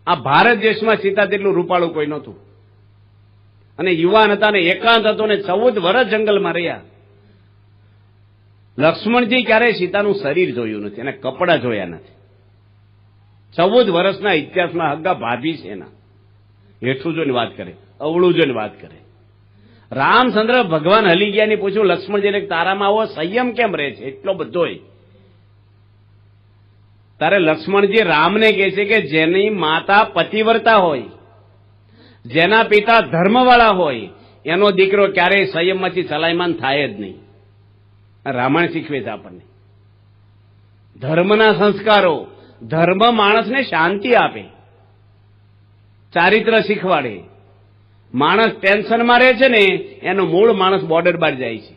Speaker 2: આ ભારત દેશમાં સીતા તેટલું રૂપાળું કોઈ નહોતું, અને યુવાન હતા ને એકાંત હતો ને 14 વર્ષ જંગલમાં રહ્યા. લક્ષ્મણજી ક્યારેય સીતાનું શરીર જોયું નથી અને કપડા જોયા નથી. 14 વર્ષના ઇતિહાસમાં હગ્ગા ભાભી છે એના. હેઠું જોઈને વાત કરે, અવળું જોઈને વાત કરે. રામચંદ્ર ભગવાન હલી ગયા ની પૂછ્યું લક્ષ્મણજીને, તારામાં આવો સંયમ કેમ રહે છે એટલો બધોય? તારે લક્ષ્મણજી રામને કહે છે કે જેની માતા પતિવ્રતા હોય, જેના પિતા ધર્મવાળા હોય, એનો દીકરો ક્યારેય સંયમમાંથી ચલાયમાન થાય જ નહીં. રામાયણ શીખવે છે આપણને. ધર્મના સંસ્કારો, ધર્મ માણસને શાંતિ આપે, ચારિત્ર શીખવાડે. માણસ ટેન્શનમાં રહે છે ને એનો મૂળ માણસ બોર્ડર બહાર જાય છે.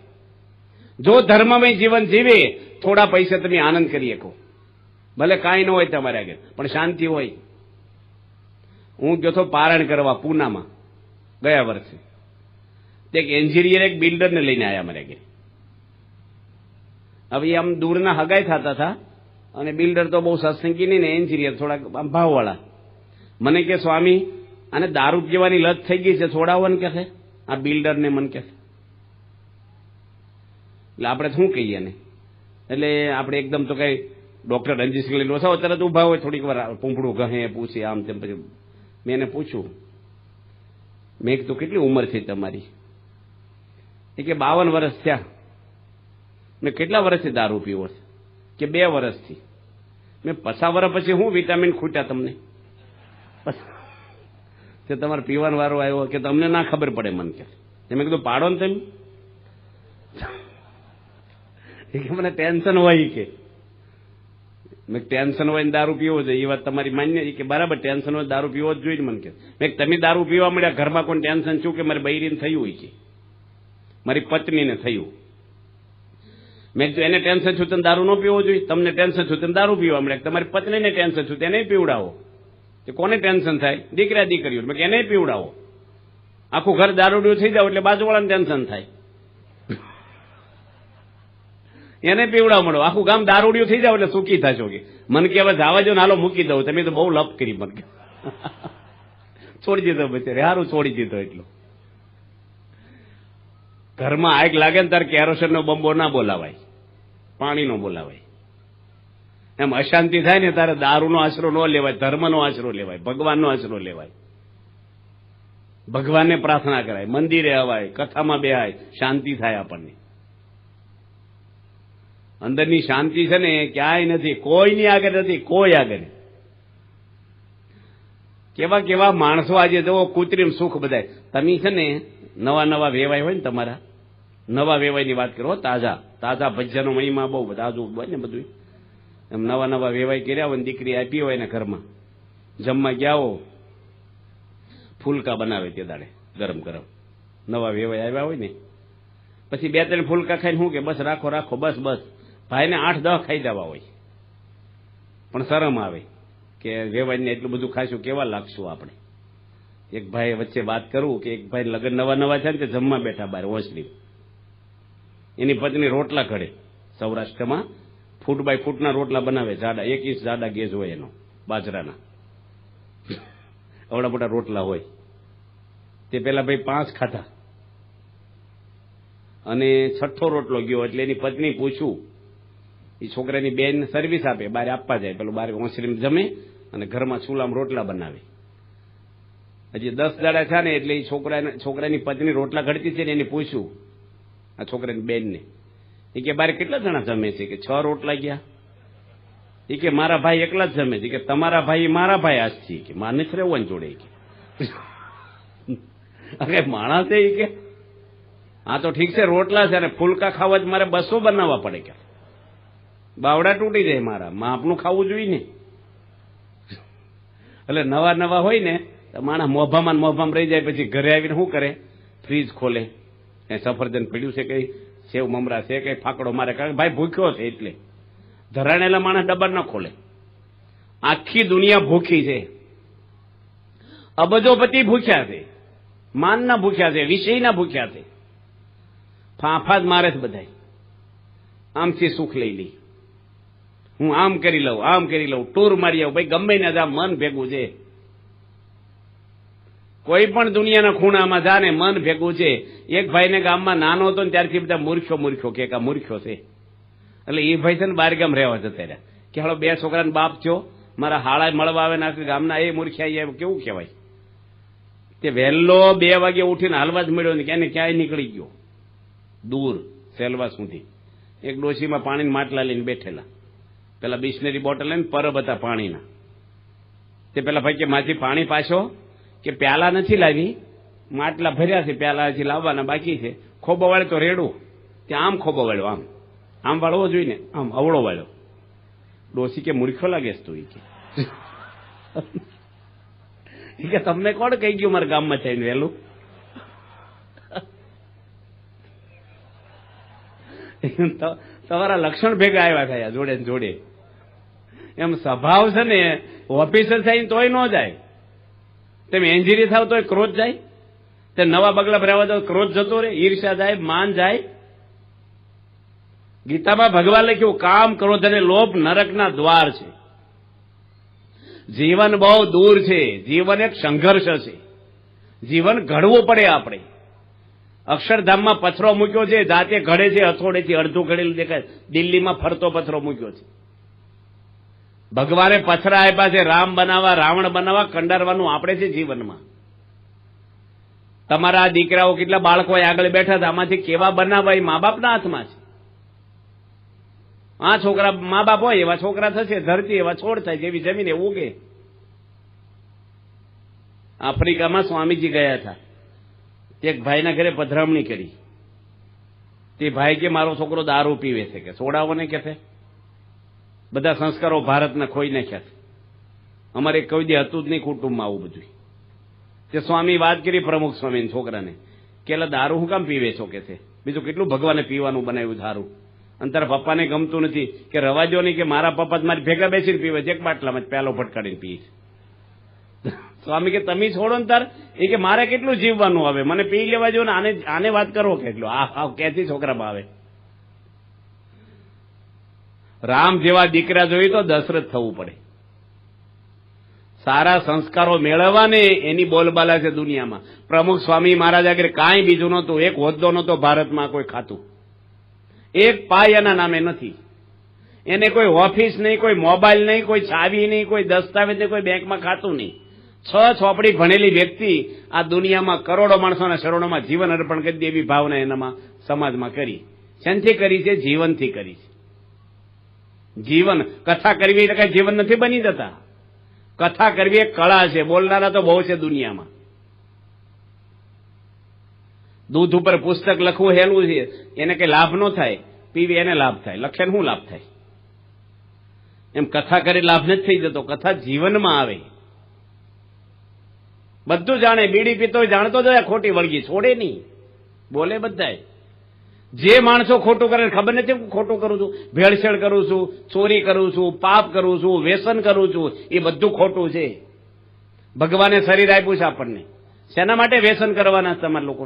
Speaker 2: જો ધર્મમય જીવન જીવે, થોડા પૈસા તમે આનંદ કરી શકો, ભલે કાંઈ ન હોય તમારે આગળ, પણ શાંતિ હોય. હું ગયો હતો પારણ કરવા પૂનામાં ગયા વર્ષે. એક એન્જિનિયર એક બિલ્ડરને લઈને આવ્યા મારે આગળ. હવે આમ દૂરના હગાઈ થતા હતા, અને બિલ્ડર તો બહુ સત્સંગી નહીં ને એન્જિનિયર થોડાક ભાવવાળા. મને કે સ્વામી, આને દારૂ પીવાની લત થઈ ગઈ છે, છોડાવવાનું કે છે આ બિલ્ડરને. મને કે એટલે આપણે શું કહીએ ને, એટલે આપણે એકદમ તો કઈ ડોક્ટર રંજીત લઈને ઓછા તરત ઉભા હોય, થોડીક વાર પૂંપડું કહે, પૂછે આમ તેમ. પછી મેં એને પૂછ્યું, મેં કીધું કેટલી ઉંમર થઈ તમારી? એ કે 52 વર્ષ થયા. મેં કેટલા વર્ષથી દારૂ પીવો છે? કે 2 વર્ષથી. મેં 50 વર્ષ પછી હું વિટામિન ખૂટ્યા તમને? કે તમારે પીવાનો વારો આવ્યો કે તમને ના ખબર પડે? મને કે મેં કીધું પાડો ને તમે. કે મને ટેન્શન હોય. કે મેં ટેન્શન હોય ને દારૂ પીવો છે, એ વાત તમારી માન્ય કે બરાબર, ટેન્શન હોય દારૂ પીવો જ જોઈએ. મને કે મેં તમે દારૂ પીવા મળ્યા, ઘરમાં કોઈ ટેન્શન શું? કે મારી બૈરીને થયું હોય, કે મારી પત્નીને થયું. મેં કીધું એને ટેન્શન છું તમે દારૂ ન પીવો જોઈએ, તમને ટેન્શન છું તમે દારૂ પીવા મળ્યા, તમારી પત્નીને ટેન્શન છું તેને પીવડાવો. કે કોને ટેન્શન થાય? દીકરા દીકરીઓ. મેં એને પીવડાવો. આખું ઘર દારૂડિયું થઈ જાવ એટલે બાજુવાળાને ટેન્શન થાય, એને પીવડાવ મળો. આખું ગામ દારૂડિયું થઈ જાવ એટલે સુખી થશો. કે મને કે હવે જવા જો, નાલો મૂકી દઉં, તમે તો બહુ લપ કરી. મને કે છોડી દીધો બચારે, સારું છોડી દીધો. એટલો ઘરમાં આગ લાગે ને તારે કેરોસીનનો બંબો ના બોલાવાય, પાણીનો બોલાવાય. એમ અશાંતિ થાય ને તારે દારૂનો આશરો ન લેવાય, ધર્મનો આશરો લેવાય, ભગવાનનો આશરો લેવાય. ભગવાનને પ્રાર્થના કરાય, મંદિરે અવાય, કથામાં બેહાય, શાંતિ થાય આપણને. અંદરની શાંતિ છે ને ક્યાંય નથી, કોઈની આગળ નથી, કોઈ આગળ. કેવા કેવા માણસો આજે જુઓ, કૃત્રિમ સુખ બધાય. તમે છે ને નવા નવા વેવાય હોય ને, તમારા નવા વેવાયની વાત કરો, તાજા તાજા ભજ્યાનો મહિમા બહુ તાજું હોય ને બધું. એમ નવા નવા વેવાય કર્યા હોય ને, દીકરી આપી હોય ને, ઘરમાં જમવા ગયા હો, ફૂલકા બનાવે તે દાડે ગરમ ગરમ. નવા વેવાય આવ્યા હોય ને, પછી 2-3 ફૂલકા ખાઈને શું કે બસ રાખો રાખો, બસ બસ. ભાઈને 8-10 ખાઈ જવા હોય, પણ શરમ આવે કે વેવાઈને એટલું બધું ખાઈશું, કેવા લાગશું આપણે. એક ભાઈ વચ્ચે વાત કરું કે એક ભાઈ લગ્ન નવા નવા છે ને, તે જમવા બેઠા બહાર ઓસરી. એની પત્ની રોટલા ઘડે. સૌરાષ્ટ્રમાં ફૂટ બાય ફૂટના રોટલા બનાવે, જાડા 1 ઇંચ જાડા ગેજ હોય એનો, બાજરાના અવડા મોટા રોટલા હોય. તે પેલા ભાઈ 5 ખાધા, અને 6થો રોટલો ગયો એટલે એની પત્ની પૂછ્યું, એ છોકરાની બેન સર્વિસ આપે, બહાર આપવા જાય, પેલું બહાર ઓસરીમાં જમે અને ઘરમાં ચૂલામાં રોટલા બનાવે. હજી 10 દાડા છે ને, એટલે એ છોકરાની પત્ની રોટલા ઘડતી છે ને, એને પૂછ્યું આ છોકરાની બેનને, એ કે બારે કેટલા જણા જમે છે? કે 6 રોટલા ગયા. એ કે મારા ભાઈ એકલા જ જમે છે. કે તમારા ભાઈ મારા ભાઈ આજથી કે માને જ રહેવું જોડે. કે માણસ એ કે આ તો ઠીક છે રોટલા છે, અને ફૂલકા ખાવા જ મારે 200 બનાવવા પડે. કે બાવડા તૂટી જાય મારા, માપનું ખાવું જોઈએ ને. એટલે નવા નવા હોય ને માણસ મોભામાં મોભામાં રહી જાય. પછી ઘરે આવીને શું કરે? ફ્રીજ ખોલે, કઈ સફરજન પીડ્યું છે, કઈ સેવ મમરા છે, કઈ ફાકડો મારે, કારણ કે ભાઈ ભૂખ્યો છે એટલે. ધરાણેલા માણસ ડબ્બા ન ખોલે. આખી દુનિયા ભૂખી છે, અબજોપતિ ભૂખ્યા છે, માનના ભૂખ્યા છે, વિષયના ભૂખ્યા છે. ફાંફા જ મારે છે બધાય. આમથી સુખ લઈ લી, હું આમ કરી લઉં, આમ કરી લઉં, ટૂર મારી આવું. ભાઈ ગમે ને જા, મન ભેગું છે. કોઈ પણ દુનિયાના ખૂણામાં જા ને મન ભેગું છે. એક ભાઈને ગામમાં નાનો હતો ને ત્યારથી બધા મૂર્ખ્યો કે આ મૂર્ખ્યો છે. એટલે એ ભાઈ છે ને બાર ગામ રહેવા જતા રહ્યા કે હાલો 2 છોકરાને બાપ થયો, મારા હાળા મળવા આવે ને ગામના એ મૂર્ખ્યા, કેવું કહેવાય. તે વહેલો 2 વાગે ઉઠીને હાલવા જ મળ્યો ને કે એને ક્યાંય નીકળી ગયો દૂર સેલવા સુધી. એક ડોશીમાં પાણીના માટલા લઈને બેઠેલા, પેલા બિસ્લેરી બોટલ લઈને પરબ હતા પાણીના. તે પેલા ભાઈ કે માથી પાણી પાછો, કે પ્યાલા નથી લાવી, માટલા ભર્યા છે, પ્યાલા હજી લાવવાના બાકી છે. ખોબો વાળે તો રેડું, ત્યાં આમ ખોબો વાળ્યો, આમ આમ વાળવો જોઈએ ને, આમ અવળો વાળ્યો. ડોશી કે મૂર્ખો લાગેસ તું, કે તમને કોણ કહી ગયું મારા ગામમાં થઈને વહેલું. તમારા લક્ષણ ભેગા આવ્યા થયા જોડે જોડે. એમ સ્વભાવ છે ને, ઓફિસર થઈને તોય ન જાય. તમે એન્જિનિયર થાવ તોય ક્રોધ જાય. તે નવા બગલા ભરાવા જાવ ક્રોધ જતો રહે, ઈર્ષા જાય, માન જાય. ગીતામાં ભગવાન લખ્યું કામ, ક્રોધ અને લોભ નરકના દ્વાર છે. જીવન બહુ દૂર છે, જીવન એક સંઘર્ષ છે. જીવન ઘડવું પડે આપણે. અક્ષરધામમાં પથરો મૂક્યો છે, જાતે ઘડે છે, હથોડેથી અડધું ઘડેલું દેખાય. દિલ્હીમાં ફરતો પથરો મૂક્યો છે. ભગવાને પથરા આપ્યા છે રામ બનાવવા, રાવણ બનાવવા, કંડારવાનું આપણે છે જીવનમાં. તમારા દીકરાઓ કેટલા બાળકો આગળ બેઠા હતા, આમાંથી કેવા બનાવવા એ મા બાપના હાથમાં છે. આ છોકરા મા બાપ હોય એવા છોકરા થશે, ધરતી એવા છોડ થાય, જેવી જમીન એવું ઉગે. આફ્રિકામાં સ્વામીજી ગયા હતા, એક ભાઈના ઘરે પધરામણી કરી. તે ભાઈ કે મારો છોકરો દારૂ પીવે છે, કે છોડાવો ને કે બધા સંસ્કારો ભારતના ખોઈ નાખ્યા છે. અમારે કોઈ દી હતું જ નહીં કુટુંબમાં આવું બધું. તે સ્વામી વાત કરી પ્રમુખ સ્વામીના છોકરાને કે એટલે દારૂ હું કામ પીવે છો કે છે, બીજું કેટલું ભગવાને પીવાનું બનાવ્યું દારૂ, અને તારા પપ્પાને ગમતું નથી કે રવાજો નહીં, કે મારા પપ્પા મારી ભેગા બેસીને પીવે છે, એક બાટલામાં પ્યાલો ફટકાડીને પીએ છે. સ્વામી કે તમે છોડો ને તાર, એ કે મારે કેટલું જીવવાનું આવે, મને પી લેવા જો ને, આને વાત કરો કેટલું. આ ક્યાંથી છોકરામાં આવે. રામ જેવા દીકરા જોઈએ તો દશરથ થવું પડે. સારા સંસ્કારો મેળવવાને એની બોલબાલા છે દુનિયામાં. પ્રમુખ સ્વામી મહારાજ આગળ કાંઈ બીજું નહોતું, એક હોદ્દો નહોતો ભારતમાં કોઈ ખાતું, એક પાય એના નામે નથી. એને કોઈ ઓફિસ નહીં, કોઈ મોબાઈલ નહીં, કોઈ ચાવી નહીં, કોઈ દસ્તાવેજ નહીં, કોઈ બેંકમાં ખાતું નહીં. 6 ચોપડી ભણેલી વ્યક્તિ આ દુનિયામાં કરોડો માણસોના શરણોમાં જીવન અર્પણ કરી દે એવી ભાવના એનામાં સમાજમાં કરી. શેનથી કરી છે? જીવનથી કરી છે. જીવન કથા કરવી એટલે કઈ જીવન નથી બની જતા. કથા કરવી એક કળા છે, બોલનારા તો બહુ છે દુનિયામાં. દૂધ ઉપર પુસ્તક લખવું હેલું છે, એને કઈ લાભ ન થાય, પીવી એને લાભ થાય, લખે શું લાભ થાય. એમ કથા કરી લાભ નથી થઈ જતો, કથા જીવનમાં આવે. બધું જાણે, બીડી પીતો જાણતો જ ખોટી વળગી છોડે નહીં, બોલે બધાય. જે માણસો ખોટું કરે ખબર નથી હું ખોટું કરું છું, ભેળસેળ કરું છું, ચોરી કરું છું, પાપ કરું છું, વ્યસન કરું છું, એ બધું ખોટું છે. ભગવાને શરીર આપ્યું છે આપણને, શેના માટે વ્યસન કરવાના તમારા લોકો?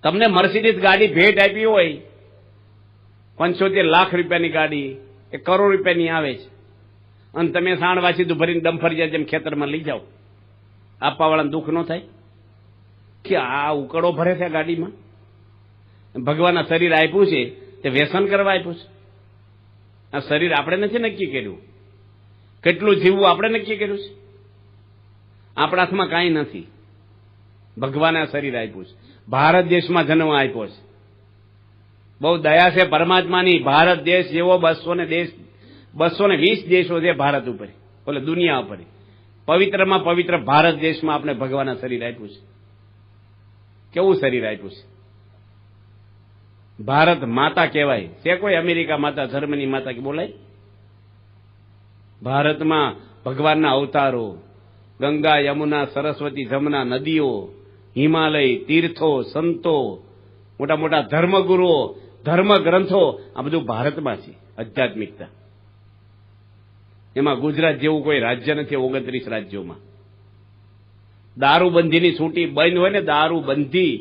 Speaker 2: તમને મર્સિડીઝ ગાડી ભેટ આપી હોય, 75 લાખ રૂપિયાની ગાડી, 1 કરોડ રૂપિયાની આવે છે, અને તમે સાણ વાસીદું ભરીને ડમ્ફરિયા જેમ ખેતરમાં લઈ જાઓ, આપવાવાળાને દુઃખ ન થાય કે આ ઉકળો ભરે છે ગાડીમાં? ભગવાન આ શરીર આપ્યું છે તે વ્યસન કરવા આપ્યું છે. આ શરીર આપણે નથી નક્કી કર્યું, કેટલું જીવવું આપણે નક્કી કર્યું છે? આપણા હાથમાં કાંઈ નથી. ભગવાને આ શરીર આપ્યું છે, ભારત દેશમાં જન્મ આપ્યો છે. બહુ દયા છે પરમાત્માની. ભારત દેશ જેવો 220 દેશો છે ભારત ઉપર, બોલે દુનિયા ઉપર. પવિત્રમાં પવિત્ર ભારત દેશમાં આપણે ભગવાન શરીર આપ્યું છે. કેવું શરીર આપ્યું છે? ભારત માતા કહેવાય છે. કોઈ અમેરિકા માતા, જર્મની માતા કે બોલાય? ભારતમાં ભગવાનના અવતારો, ગંગા, યમુના, સરસ્વતી, જમના નદીઓ, હિમાલય, તીર્થો, સંતો, મોટા મોટા ધર્મગુરુઓ, ધર્મ ગ્રંથો, આ બધું ભારતમાં છે. આધ્યાત્મિકતા એમાં ગુજરાત જેવું કોઈ રાજ્ય નથી 29 રાજ્યોમાં. દારૂબંધીની છૂટી બંધ હોય ને, દારૂબંધી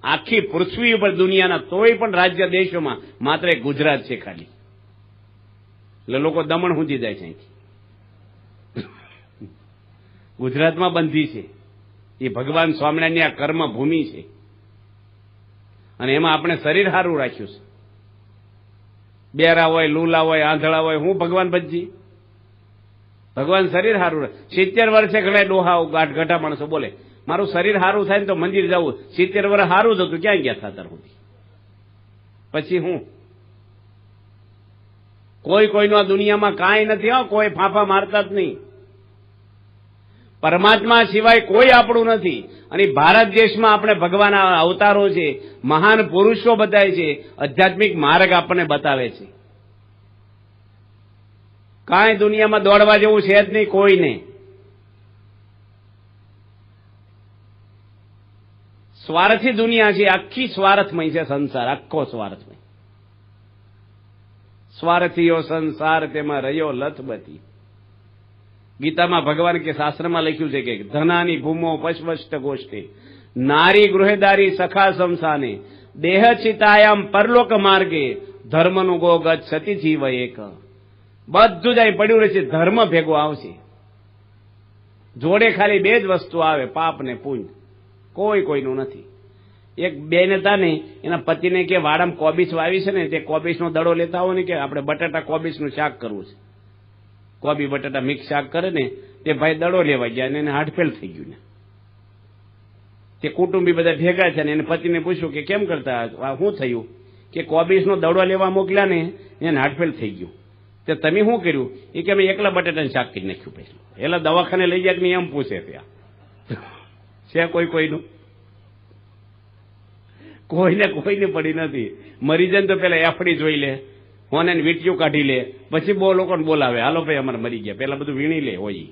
Speaker 2: આખી પૃથ્વી ઉપર દુનિયાના તોય પણ રાજ્ય દેશોમાં માત્ર એક ગુજરાત છે ખાલી. એટલે લોકો દમણ સુધી જાય છે અહીંથી. ગુજરાતમાં બંધી છે. એ ભગવાન સ્વામિનારાયણની આ કર્મ ભૂમિ છે અને એમાં આપણે શરીર સારું રાખ્યું છે. બેરા હોય, લૂલા હોય, આંધળા હોય, હું ભગવાન ભજી. ભગવાન શરીર સારું. 70 વર્ષે ઘણા ડોહા ગાઢા માણસો બોલે મારું શરીર સારું થાય ને તો મંદિર જવું. 70 વર્ષ સારું જ હતું, ક્યાં ગયા હતા અત્યાર સુધી? પછી હું કોઈનું આ દુનિયામાં કાંઈ નથી. કોઈ ફાંફા મારતા જ નહીં. પરમાત્મા સિવાય કોઈ આપણું નથી. અને ભારત દેશમાં આપણે ભગવાન અવતારો છે, મહાન પુરુષો બતાવે છે, આધ્યાત્મિક માર્ગ આપણને બતાવે છે. કાંઈ દુનિયામાં દોડવા જેવું છે જ નહીં કોઈને. સ્વાર્થી દુનિયા છે, આખી સ્વાર્થમય છે સંસાર, આખો સ્વાર્થમય. સ્વાર્થીઓ સંસાર તેમાં રહ્યો લથબથી. ગીતામાં ભગવાન કે શાસ્ત્રમાં લખ્યું છે કે ધનાની ભૂમો પશ્વષ્ટ ગોષ્ઠે નારી ગૃહેદારી સખા સંસાને દેહ ચિતાયામ પરલોક માર્ગે ધર્મનું ગો ગત સતી જીવ એક. બધું જ અહીં પડ્યું રહેશે, ધર્મ ભેગો આવશે. જોડે ખાલી બે જ વસ્તુ આવે, પાપ ને પુણ્ય. કોઈનું નથી. એક બેન હતા ને, એના પતિને કે વાડામાં કોબીજ વાવી છે ને, તે કોબીજનો દડો લેતા હોય ને કે આપણે બટાટા કોબીજનું શાક કરવું છે, કોબી બટાટા મિક્સ શાક કરે ને, તે ભાઈ દડો લેવા ગયા અને એને હાર્ટફેલ થઈ ગયું ને. તે કુટુંબી બધા ભેગા છે ને એને પતિને પૂછ્યું કે કેમ કરતા, શું થયું? કે કોબીજનો દડો લેવા મોકલ્યા ને એને હાર્ટફેલ થઈ ગયું. તે તમે શું કર્યું? એ કે અમે એકલા બટાટાનું શાક કરી નાખ્યું. પહેલું એલા દવાખાને લઈ જાય કે નહીં એમ પૂછે. ત્યાં છે કોઈનું? કોઈને પડી નથી. મરી જાય તો પેલા એફડી જોઈ લે, હોને વીટીઓ કાઢી લે, પછી બહુ લોકોને બોલાવે, હાલો ભાઈ અમારે મરી ગયા. પેલા બધું વીણી લે હોય.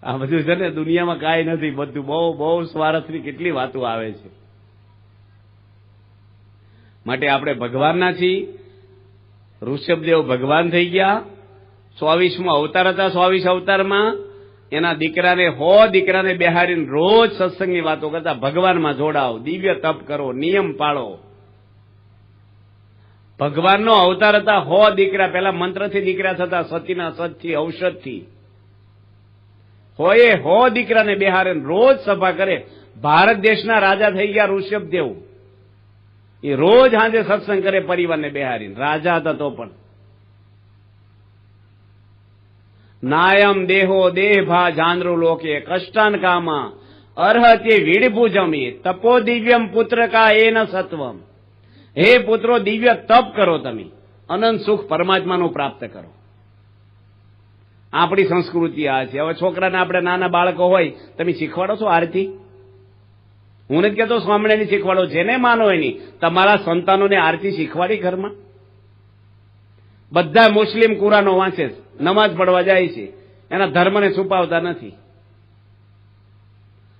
Speaker 2: આ બધું છે ને દુનિયામાં કાંઈ નથી. બધું બહુ સ્વાર્થની કેટલી વાતો આવે છે. માટે આપણે ભગવાનના છીએ. ઋષભદેવ ભગવાન થઈ ગયા. 24મો અવતાર હતા. 24 અવતારમાં એના દીકરાને 100 દીકરાને બેહારીને રોજ સત્સંગની વાતો કરતા. ભગવાનમાં જોડાઓ, દિવ્ય તપ કરો, નિયમ પાળો. ભગવાનનો અવતાર હતા. 100 દીકરા પેલા મંત્રથી દીકરા થતા, સતીના સતથી, ઔષધથી. 100 દીકરાને બેહારે રોજ સભા કરે. ભારત દેશના રાજા થઈ ગયા ઋષભદેવ. એ રોજ સાંજે સત્સંગ કરે પરિવારને બેહારીને. રાજા હતા તો પણ. નાયમ દેહો દેહ ભા જાનરુ લોકે કષ્ટાન કામા અર્હતે વિડભુજમી તપો દિવ્યમ પુત્ર કા એન સત્વમ. હે પુત્રો, દિવ્ય તપ કરો, તમે અનંત સુખ પરમાત્માનું પ્રાપ્ત કરો. આપણી સંસ્કૃતિ આ છે. હવે છોકરાને આપણે નાના બાળકો હોય, તમે શીખવાડો છો આરતી? હું નથી કહેતો સ્વામિનારાયણ શીખવાડો, જેને માનો એની. તમારા સંતાનોને આરતી શીખવાડી ઘરમાં? બધા મુસ્લિમ કુરાનો વાંચે છે, નમાજ પડવા જાય છે, એના ધર્મને છુપાવતા નથી.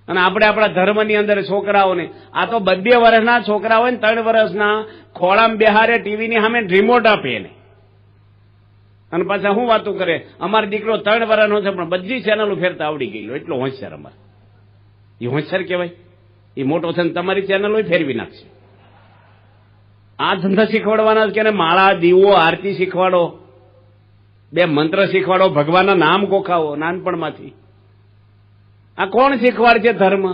Speaker 2: અને આપણે આપણા ધર્મની અંદર છોકરાઓને, આ તો 2 વર્ષના છોકરા હોય ને 3 વર્ષના, ખોળામાં બેહારે, ટીવીની સામે રિમોટ આપે એને, અને પાછા શું વાતું કરે, અમારો દીકરો 3 વર્ષનો છે પણ બધી ચેનલો ફેરતા આવડી ગયેલો, એટલો હોશિયાર અમારે. એ હોશિયાર કહેવાય? એ મોટો છે ને તમારી ચેનલો ફેરવી નાખશે. આ ધંધા શીખવાડવાના કે માળા, દીવો, આરતી શીખવાડો, 2 મંત્ર શીખવાડો, ભગવાનના નામ ગોખાવો નાનપણમાંથી. આ કોણ શીખવાડશે ધર્મ?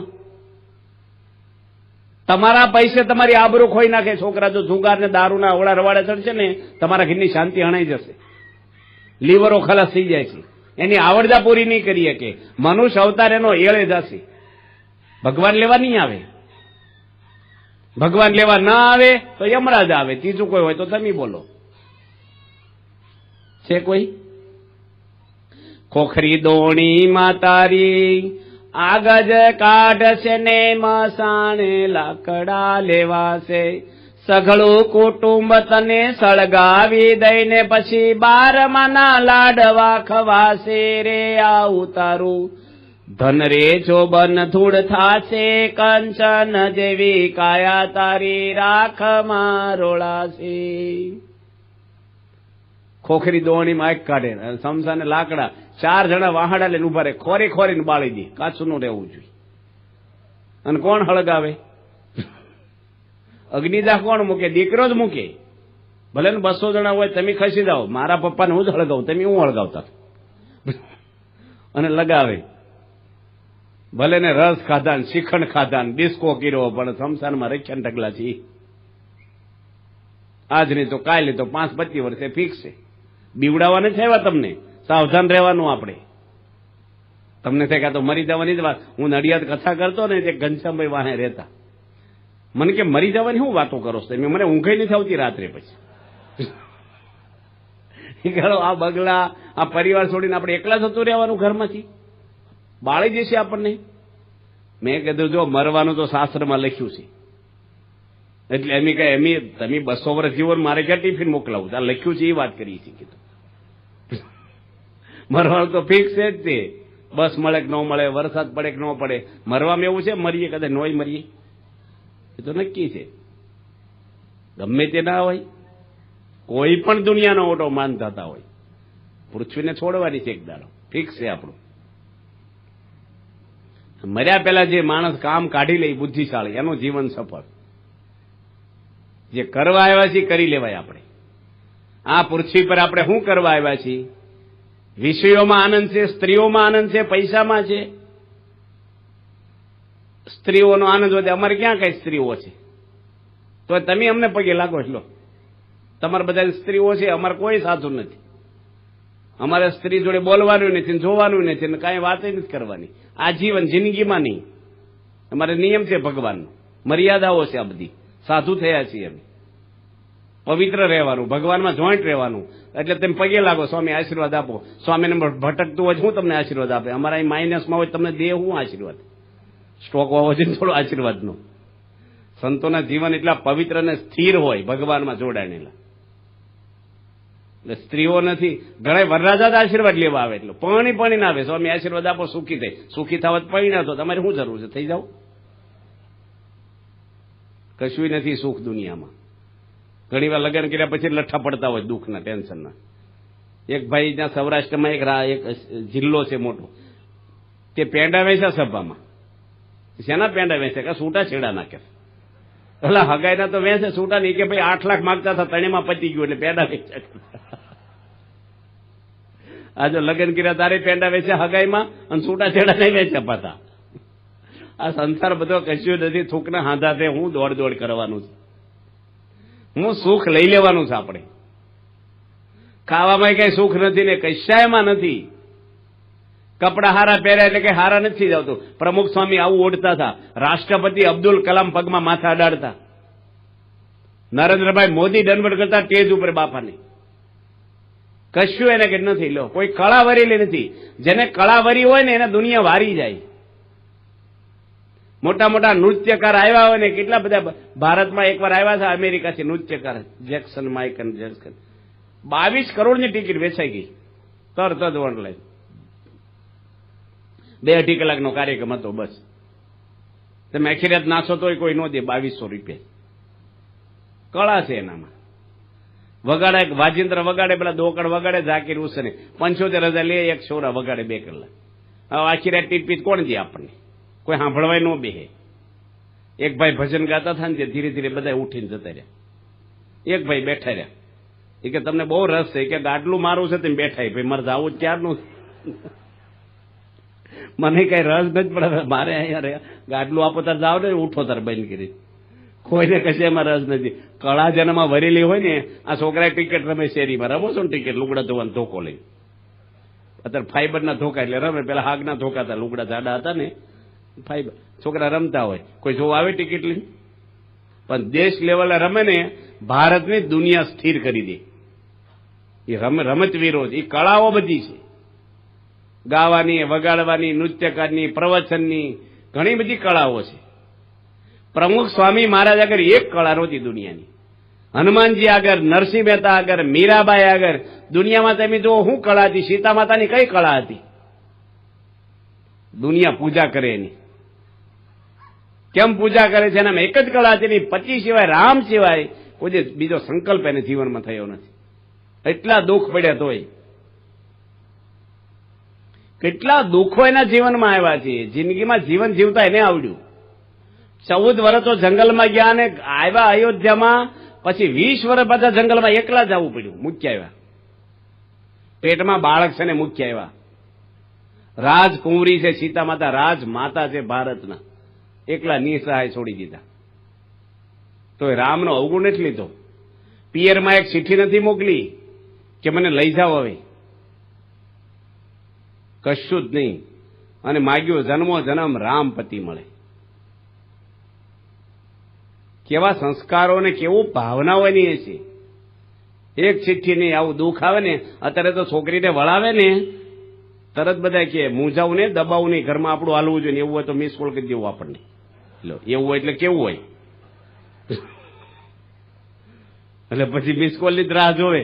Speaker 2: તમારા પૈસે તમારી આબરૂ ખોઈ નાખે છોકરા. જો જુગાર ને દારૂના અવળા રવાડે ચડશે ને, તમારા ઘરની શાંતિ હણાઈ જશે. લીવરો ખલાસ થઈ જાય છે. એની આવડતા પૂરી નહીં કરી શકે. મનુષ્ય અવતાર એનો એળે જશે. ભગવાન લેવા નહીં આવે. ભગવાન લેવા ના આવે તો યમરાજ આવે. ત્રીજું કોઈ હોય તો તમે બોલો. છે કોઈ? ખોખરી દોણી માતારી આગજ કાઢશે ને મસાણે લાકડા લેવાશે. સઘળું કુટુંબ તને સળગાવી દઈને પછી 12માના લાડવા ખવાશે રે. આવું તારું ધન રે ચોબન ધૂળ થાશે, કંચન જેવી કાયા તારી રાખમાં રોળાશે. ખોખરી દોણીમાં આગ કાઢે, સમસાને લાકડા, 4 જણા વાહાડા લઈને ઉભા રહે, ખોરીને બાળી દે. કાચું ન રહેવું જોઈએ. અને કોણ હળગાવે? અગ્નિદાહ કોણ મૂકે? દીકરો જ મૂકે. ભલે ને 200 જણા હોય, તમે ખસી જાઓ, મારા પપ્પાને હું જ હળગાવું, તમે હું હળગાવતા. અને લગાવે. ભલે ને રસ ખાધા ને શ્રીખંડ ખાધા ને ડિસ્કો કર્યો, પણ સંસારમાં રખ્યા ઢગલા છે. આજ નહીં તો કાલે તો 5-25 વર્ષે ફિક્સ છે. બીવડાવવા નથી આવ્યા તમને, સાવધાન રહેવાનું. આપણે તમને થાય કે તો મરી જવાની જ વાત. હું નડિયાદ કથા કરતો ને, તે ઘનશ્યામભાઈ વાહે રહેતા, મને કે મરી જવાની શું વાતો કરો છો? મને ઊંઘ નથી આવતી રાત્રે. પછી આ બગલા, આ પરિવાર છોડીને આપણે એકલા જતું રહેવાનું ઘરમાંથી? બાળી જશે આપણને. મેં કીધું જો મરવાનું તો શાસ્ત્રમાં લખ્યું છે, એટલે એમ કઈ તમે 200 વર્ષ જીવો, મારે ક્યાં ટિફિન મોકલાવું? આ લખ્યું છે એ વાત કરી છે. કીધું મરવાનું તો ફિક્સ છે જ. તે બસ મળે કે ન મળે, વરસાદ પડે કે ન પડે, મરવામાં એવું છે મરીએ કદાચ નોય મરીએ, એ તો નક્કી છે. ગમે તે ના હોય, કોઈ પણ દુનિયાનો ઓટો માન થતા હોય, પૃથ્વીને છોડવાની છે એક દાડો, ફિક્સ છે આપણું. મર્યા પહેલા જે માણસ કામ કાઢી લે બુદ્ધિશાળી, એનું જીવન સફળ. જે કરવા આવ્યા છીએ કરી લેવાય. આપણે આ પૃથ્વી પર આપણે શું કરવા આવ્યા છીએ? વિષયોમાં આનંદ છે, સ્ત્રીઓમાં આનંદ છે, પૈસામાં છે. સ્ત્રીઓનો આનંદ વધે. અમારે ક્યાં કઈ સ્ત્રીઓ છે? તો તમે અમને પગે લાગો છો. તમારે બધા સ્ત્રીઓ છે, અમારે કોઈ સાધુ નથી. અમારે સ્ત્રી જોડે બોલવાનું નથી, જોવાનું નથી, ને કાંઈ વાત નથી કરવાની. આ જીવન જિંદગીમાં નહીં. અમારે નિયમ છે ભગવાનનો, મર્યાદાઓ છે. આ બધી સાધુ થયા છીએ અમે. પવિત્ર રહેવાનું, ભગવાનમાં જોઈન્ટ રહેવાનું. એટલે તમે પગે લાગો, સ્વામી આશીર્વાદ આપો. સ્વામીને ભટકતું હોય હું તમને આશીર્વાદ આપે. અમારા અહીં માઇનસમાં હોય, તમને દે હું આશીર્વાદ? સ્ટોક હોવો જોઈએ થોડો આશીર્વાદનો. સંતોના જીવન એટલા પવિત્ર અને સ્થિર હોય, ભગવાનમાં જોડાયેલા. એટલે સ્ત્રીઓ નથી. ઘણા વરરાજા જ આશીર્વાદ લેવા આવે, એટલે પાણી ના આવે. સ્વામી આશીર્વાદ આપો, સુખી થાય. સુખી થવા પૈણા તો તમારે શું જરૂર છે? થઈ જાઓ. કશું નથી સુખ દુનિયામાં. ઘણી વાર લગ્ન કર્યા પછી લઠ્ઠા પડતા હોય દુઃખના, ટેન્શનના. એક ભાઈ ત્યાં સૌરાષ્ટ્રમાં એક જિલ્લો છે મોટો, તે પેંડા વેચ્યા સભામાં. શેના પેંડા વેચે? કે છૂટા છેડા નાખે. એટલે હગાઈના તો વેચે, છૂટા નહીં. કે ભાઈ 8 લાખ માંગતા હતા, ત્રણેમાં પતી ગયું, એટલે પેંડા વેચ્યા. આ જો લગ્ન કર્યા તારે પેંડા વેચ્યા હગાઈમાં, અને છૂટા છેડા નહીં વેચ્યા પાછા. આ સંસાર બધો કશું નથી. થૂકના હાંધા છે. હું દોડ કરવાનું છે. હું સુખ લઈ લેવાનું છે. આપણે ખાવામાં કઈ સુખ નથી ને કશાયમાં નથી. કપડા હારા પહેર્યા એટલે કે હારા નથી જતું. પ્રમુખ સ્વામી આવું ઓઢતા હતા. રાષ્ટ્રપતિ અબ્દુલ કલામ પગમાં માથા અડાડતા. નરેન્દ્રભાઈ મોદી દંડવટ કરતા સ્ટેજ ઉપર બાપાને. કશું એને કે નથી. લો, કોઈ કળા વરેલી નથી. જેને કળા વરી હોય ને એને દુનિયા વારી જાય. મોટા મોટા નૃત્યકાર આવ્યા હોય ને, કેટલા બધા ભારતમાં એકવાર આવ્યા છે અમેરિકાથી નૃત્યકાર, જેક્સન માઇકલ જેક્સન. 22 કરોડની ટિકિટ વેચાઈ ગઈ તરત જ ઓનલાઈન. 2-2.5 કલાકનો કાર્યક્રમ હતો. બસ તમે આખી રાત નાચો તોય કોઈ ન દે. 2200 રૂપિયા. કળા છે એનામાં. વગાડે, વાજિંત્ર વગાડે, પેલા દોકડ વગાડે, ઝાકીર હુસેને 75,000 લે, એક છોરા વગાડે 2 કલાક. હવે આખી રાત ટીપીટ કોણ દે આપણને? કોઈ સાંભળવાય ન બેહે. એક ભાઈ ભજન ગાતા હતા ને, તે ધીરે ધીરે બધા ઉઠીને જતા રહ્યા. એક ભાઈ બેઠા રહ્યા. એ કે તમને બહુ રસ છે કે ગાડલું મારું છે, તેમ બેઠા. ભાઈ મારે જવું ક્યારનું? મને કઈ રસ નથી પડે. મારે અહીંયા ગાડલું આપો તાર જાવ ને, ઉઠો તાર બંધ કરી. કોઈને કશે એમાં રસ નથી. કળા જેનામાં વરેલી હોય ને, આ છોકરા ક્રિકેટ રમે શેરીમાં, રમો છો ને ક્રિકેટ, લુગડા ધોવાનો ધોકો લઈ. અત્યારે ફાઈબરના ધોકા એટલે રમે. પેલા હાગના ધોકા હતા, લુગડા જાડા હતા ને, ફાઈબર. છોકરા રમતા હોય, કોઈ જોવા આવે ટિકિટ લઈને. પણ દેશ લેવલે રમે ને, ભારતની દુનિયા સ્થિર કરી દે. એ રમતવીરો છે. એ કળાઓ બધી છે. ગાવાની, વગાડવાની, નૃત્યકારની, પ્રવચનની, ઘણી બધી કળાઓ છે. પ્રમુખ સ્વામી મહારાજ આગળ એક કળા નહોતી દુનિયાની. હનુમાનજી આગળ, નરસિંહ મહેતા આગળ, મીરાબાઈ આગળ. દુનિયામાં તમે જો શું કળા હતી? સીતા માતાની કઈ કળા હતી? દુનિયા પૂજા કરે એની. કેમ પૂજા કરે છે? એનામાં એક જ કળા હતી. પતિ સિવાય, રામ સિવાય કોઈ બીજો સંકલ્પ એને જીવનમાં થયો નથી. એટલા દુઃખ પડ્યા તોય. કેટલા દુઃખો એના જીવનમાં આવ્યા છે. જિંદગીમાં જીવન જીવતા એને આવડ્યું. 14 વર્ષ તો જંગલમાં ગયા અને આવ્યા અયોધ્યામાં, પછી 20 વર્ષ પાછા જંગલમાં એકલા જવું પડ્યું. મૂક્યા આવ્યા, પેટમાં બાળક છે ને મૂક્યા આવ્યા. રાજકુંવરી છે સીતા માતા, રાજ માતા છે ભારતના, એકલા નિસહાય છોડી દીધા. તો રામનો અવગુણ નથી લીધો. પિયરમાં એક ચિઠ્ઠી નથી મોકલી કે મને લઈ જાઓ હવે, કશું જ નહીં. અને માગ્યું જન્મો જન્મ રામપતિ મળે. કેવા સંસ્કારો ને કેવું ભાવનાઓ એની છે. એક ચિઠ્ઠી નહીં, આવું દુઃખ આવે ને અત્યારે તો છોકરીને વળાવે ને તરત બધા કે મૂંઝાવું ને દબાવું નહીં, ઘરમાં આપણું હાલવું જોઈએ. એવું હોય તો મિસ કોલ કરી દેવું આપણને. એવું હોય એટલે કેવું હોય, એટલે પછી મિસ કોલની જ રાહ જોવે.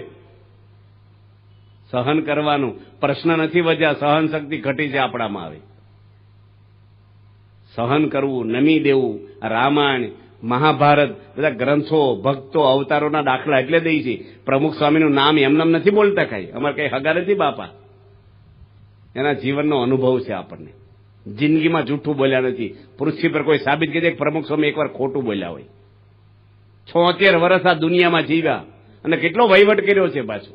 Speaker 2: સહન કરવાનું પ્રશ્ન નથી વધ્યા, સહન શક્તિ ઘટી છે આપણામાં. આવે સહન કરવું, નમી દેવું. રામાયણ, મહાભારત, બધા ગ્રંથો, ભક્તો, અવતારોના દાખલા એટલે દઈ છે. પ્રમુખ સ્વામીનું નામ એમનામ નથી બોલતા કાંઈ, અમારે કઈ હગા નથી બાપા. એના જીવનનો અનુભવ છે આપણને. જિંદગીમાં જૂઠું બોલ્યા નથી. પૃથ્વી પર કોઈ સાબિત કરી દે કે પ્રમુખ સ્વામી એકવાર ખોટું બોલ્યા હોય. 76 વર્ષ આ દુનિયામાં જીવ્યા અને કેટલો વહીવટ કર્યો છે પાછો.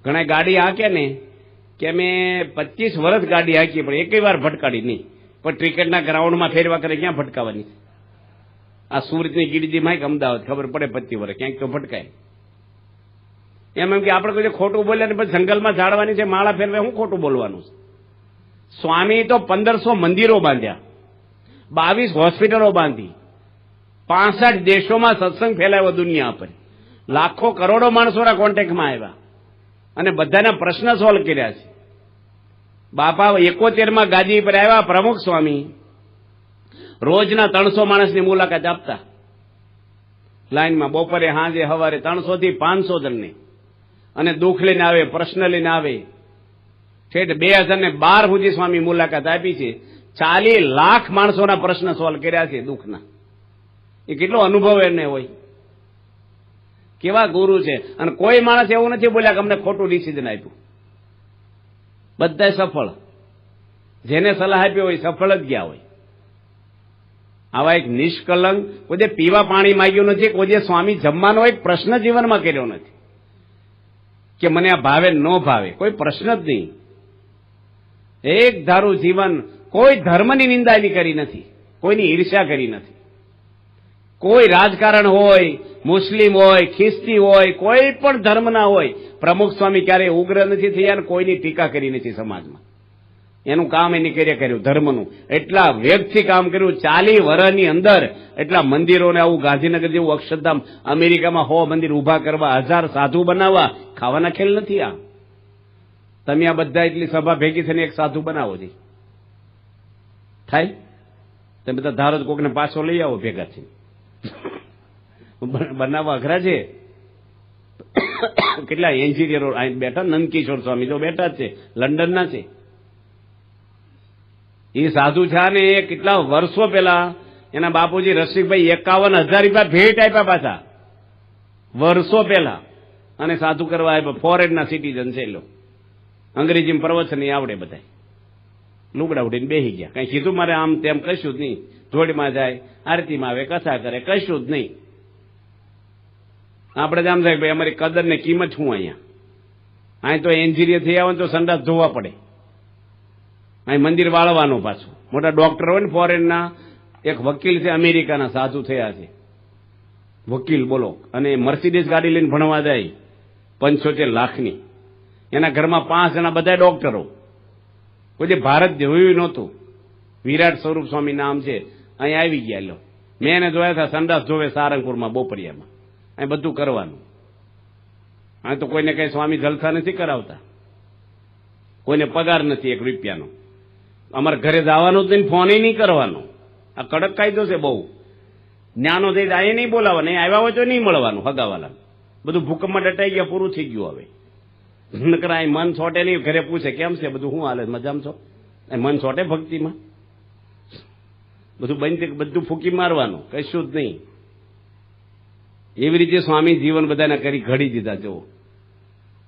Speaker 2: ઘણા ગાડી હાંકે ને કે અમે 25 વર્ષ ગાડી હાંકીએ પણ એકેય વાર ભટકાડી નહીં. પણ ક્રિકેટના ગ્રાઉન્ડમાં ફેરવા કરે ક્યાં ભટકાવાની? આ સુરતની ગીરડીમાં કે અમદાવાદ ખબર પડે 25 વર્ષ ક્યાંક તો ભટકાય. એમ કે આપણે કોઈ ખોટું બોલ્યા ને પછી જંગલમાં ઝાડવાની છે માળા ફેરવે, હું ખોટું બોલવાનું છે? સ્વામી તો 1500 મંદિરો બાંધ્યા, 22 હોસ્પિટલો બાંધી, 65 દેશોમાં સત્સંગ ફેલાવ્યો દુનિયા પર, લાખો કરોડો માણસોના કોન્ટેક્ટમાં આવ્યા અને બધાના પ્રશ્ન સોલ્વ કર્યા છે. બાપા 71માં ગાદી પર આવ્યા પ્રમુખ સ્વામી, રોજના 300 માણસની મુલાકાત આપતા લાઈનમાં, બપોરે સાંજે સવારે 300 થી 500 જણને. અને દુઃખ લઈને આવે, પ્રશ્ન લઈને આવે. ઠેઠ 2012 સુધી સ્વામી મુલાકાત આપી છે. 40 લાખ માણસોના પ્રશ્ન સોલ્વ કર્યા છે દુઃખના. એ કેટલો અનુભવ એને હોય. કેવા ગુરુ છે. અને કોઈ માણસ એવું નથી બોલ્યા કે અમને ખોટું ડિસિઝન આપ્યું. બધા સફળ, જેને સલાહ આપી હોય સફળ જ ગયા હોય. આવા એક નિષ્કલંક, કોઈ પીવા પાણી માંગ્યું નથી, કોઈ સ્વામી જમવાનો એક પ્રશ્ન જીવનમાં કર્યો નથી કે મને આ ભાવે ન ભાવે, કોઈ પ્રશ્ન જ નહીં. એક ધારું જીવન, કોઈ ધર્મની નિંદા એની કરી નથી, કોઈની ઈર્ષ્યા કરી નથી. કોઈ રાજકારણ હોય, મુસ્લિમ હોય, ખ્રિસ્તી હોય, કોઈ પણ ધર્મના હોય, પ્રમુખ સ્વામી ક્યારેય ઉગ્ર નથી થયા અને કોઈની ટીકા કરી નથી સમાજમાં. એનું કામ એની કર્યું ધર્મનું. એટલા વેગથી કામ કર્યું. 40 વર્ષની અંદર એટલા મંદિરોને, આવું ગાંધીનગર જેવું અક્ષરધામ, અમેરિકામાં 100 મંદિર ઉભા કરવા, 1000 સાધુ બનાવવા, ખાવાના ખેલ નથી આ. તમે આ બધા એટલી સભા ભેગી થઈને એક સાધુ બનાવો છે, થાય? તમે બધા ધારો કોકને પાછો લઈ આવો ભેગા થઈને, બનાવવા અઘરા છે. કેટલા એન્જિનિયરો અહીં બેઠા, નંદકિશોર સ્વામી તો બેઠા જ છે, લંડનના છે. એ સાધુ છે ને એ કેટલા વર્ષો પહેલા એના બાપુજી રસિકભાઈ 51,000 રૂપિયા ભેટ આપ્યા પાછા, વર્ષો પહેલા. અને સાધુ કરવા આવ્યા, ફોરેનના સિટીઝન છે. લો અંગ્રેજીમાં પ્રવચન નહીં આવડે, બધા લુગડા ઉડીને બેસી ગયા. કઈ કીધું મારે આમ તેમ કશું જ નહીં. જોડમાં જાય, આરતીમાં આવે, કથા કરે, કશું જ નહીં. આપણે જ આમ થાય ભાઈ અમારી કદર ને કિંમત શું અહીંયા? અહીં તો એન્જિનિયર થઈ આવે તો સંડાસ ધોવા પડે, અહીં મંદિર વાળવાનું પાછું. મોટા ડોક્ટર હોય ને ફોરેનના, એક વકીલ છે અમેરિકાના, સાધુ થયા છે વકીલ, બોલો. અને મર્સિડીઝ ગાડી લઈને ભણવા જાય 75 લાખની. એના ઘરમાં 5 જણા બધા ડોક્ટરો. કોઈ ભારત જોયું નહોતું. વિરાટ સ્વરૂપ સ્વામી નામ છે. અહીં આવી ગયા. લો મેં એને જોયા હતા, સંડાસ જોવે સારંગપુરમાં બોપરિયામાં. અહીં બધું કરવાનું. અહીં તો કોઈને કઈ સ્વામી જલસા નથી કરાવતા, કોઈને પગાર નથી 1 રૂપિયાનો. અમારે ઘરે જવાનું જ નહીં, ફોન નહીં કરવાનો. આ કડક કાયદો છે બહુ. જ્ઞાનો થઈ જાય નહીં બોલાવવા, નહીં આવ્યા હોય તો નહીં મળવાનું હગાવાલા. બધું ભૂકંપમાં દટાઈ ગયા, પૂરું થઈ ગયું. હવે નકર અહીં મન છોટે નહીં. ઘરે પૂછે કેમ છે બધું, શું હાલે, મજામાં છો? મન છોટે ભક્તિમાં? બધું બંધ, બધું ફૂકી મારવાનું, કશું જ નહીં. એવી રીતે સ્વામી જીવન બધાને કરી ઘડી દીધા. જુઓ,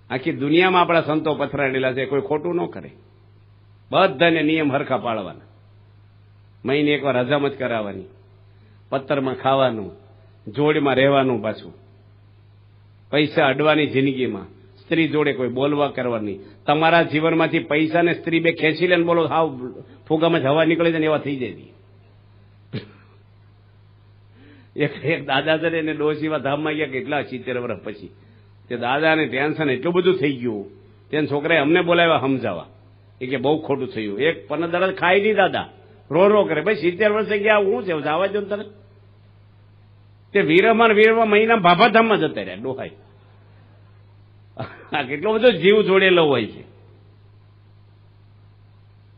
Speaker 2: આખી દુનિયામાં આપણા સંતો પથરાયેલા છે, કોઈ ખોટું ન કરે. બધાને નિયમ હરખા પાળવાના, મહિને એકવાર હજામત કરાવવાની, પત્તરમાં ખાવાનું, જોડમાં રહેવાનું, પાછું પૈસા અડવાની જિંદગીમાં, સ્ત્રી જોડે કોઈ બોલવા કરવાની. તમારા જીવનમાંથી પૈસા ને સ્ત્રી બે ખેંચી લે ને બોલો હાવ ફુગામાં જ હવા નીકળે છે ને એવા થઈ જાય. એક દાદા છે ને ડોશીમાં ધામમાં ગયા કેટલા 70 વર્ષ પછી. તે દાદાને ટેન્શન એટલું બધું થઈ ગયું, તેને છોકરાએ અમને બોલાવ્યા સમજાવવા. એ કે બહુ ખોટું થયું. એક પનદરદ ખાઈ નહીં દાદા, રો કરે. ભાઈ 70 વર્ષે ગયા, હું છે જવા જો તને. તે વીરમાં મહિના બાબાધામમાં જતા રહ્યા ડોહાઈ. આ કેટલો બધો જીવ જોડેલો હોય છે.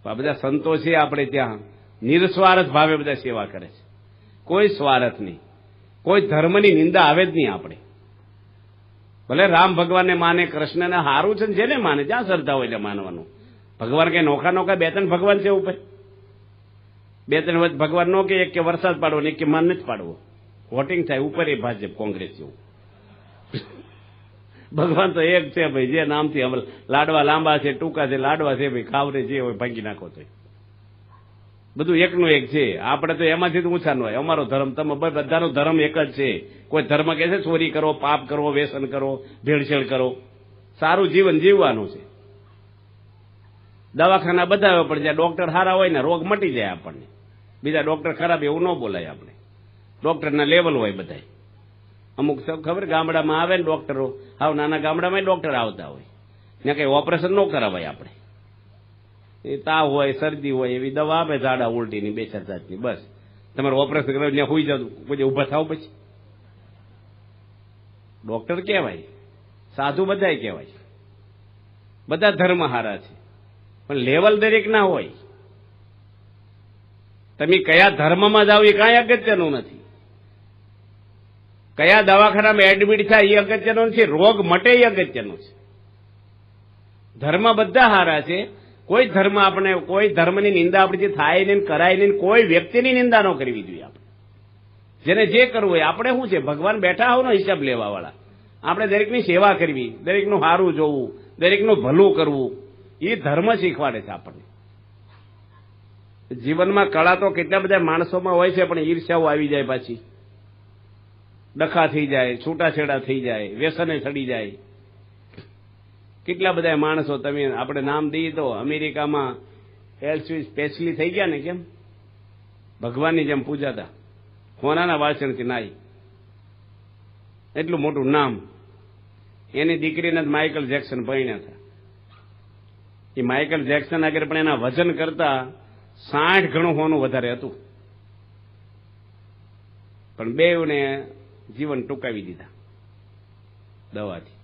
Speaker 2: આ બધા સંતો છે આપણે ત્યાં નિર્સ્વાર્થ ભાવે બધા સેવા કરે છે, કોઈ સ્વાર્થ નહીં, કોઈ ધર્મની નિંદા આવે જ નહીં. આપણે ભલે રામ ભગવાનને માને, કૃષ્ણને હારું છે ને જેને માને, જ્યાં શ્રદ્ધા હોય એટલે માનવાનું. ભગવાન કઈ નોખા 2-3 ભગવાન છે ઉપર, 2-3 ભગવાન નો કે એક કે વરસાદ પાડવો ને એક કે માન જ પાડવો. વોટિંગ થાય ઉપર એ ભાજપ કોંગ્રેસ જેવું. ભગવાન તો એક છે ભાઈ, જે નામથી લાડવા લાંબા છે, ટૂંકા છે, લાડવા છે ભાઈ, ખાવરે જે હોય ભાંગી નાખો તો બધું એકનું એક છે. આપણે તો એમાંથી તો ઊંચા ન હોય. અમારો ધર્મ, તમે બધાનો ધર્મ એક જ છે. કોઈ ધર્મ કહે છે ચોરી કરો, પાપ કરો, વ્યસન કરો, ભેળસેળ કરો. સારું જીવન જીવવાનું છે. દવાખાના બધા પણ જ્યાં ડોક્ટર સારા હોય ને રોગ મટી જાય આપણને. બીજા ડોક્ટર ખરાબ એવું ન બોલાય આપણે. ડોક્ટરના લેવલ હોય બધા. અમુક ખબર ગામડામાં આવે ને ડોક્ટરો, હાવ નાના ગામડામાં ડોક્ટર આવતા હોય, ત્યાં કઈ ઓપરેશન ન કરાવાય આપણે. એ તાવ હોય, શરદી હોય, એવી દવા આપે, ઝાડા ઉલટીની 2-4 જાતની, બસ તમારે ઓપરેશન કરાવી ત્યાં હોઈ જાવ, કોઈ ઉભા થાવ. પછી ડોક્ટર કહેવાય, સાધુ બધા કહેવાય, બધા ધર્મ હારા છે, પણ લેવલ દરેક ના હોય. તમે કયા ધર્મમાં જાઓ એ કાંઈ અગત્યનું નથી. કયા દવાખાનામાં એડમિટ થાય એ અગત્યનું નથી, રોગ મટે એ અગત્યનું છે. ધર્મ બધા હારા છે. કોઈ ધર્મ આપણે, કોઈ ધર્મની નિંદા આપણીથી થાય નહીં, કરાય નહીં. કોઈ વ્યક્તિની નિંદા ન કરવી જોઈએ આપણે. જેને જે કરવું હોય, આપણે શું છે ભગવાન બેઠા હોવ ને હિસાબ લેવા વાળા. આપણે દરેકની સેવા કરવી, દરેકનું સારું જોવું, દરેકનું ભલું કરવું, એ ધર્મ શીખવાડે છે આપણને. જીવનમાં કળા તો કેટલા બધા માણસોમાં હોય છે, પણ ઈર્ષ્યાઓ આવી જાય, પાછી ડખા થઈ જાય, છૂટાછેડા થઈ જાય, વ્યસને ચડી જાય. કેટલા બધા માણસો, તમે આપણે નામ દઈએ તો અમેરિકામાં એલ્સવિસ સ્પેશિયલી થઈ ગયા ને, કેમ ભગવાનની જેમ પૂજાતા, હોનાના વાસણથી નાઈ, એટલું મોટું નામ. એની દીકરીને જ માઇકલ જેક્સન પરણ્યા હતા. એ માઇકલ જેક્સન આગળ પણ એના વજન કરતા 60 ગણું હોનું વધારે હતું, પણ બેઉને જીવન ટૂંકાવી દીધા દવાથી.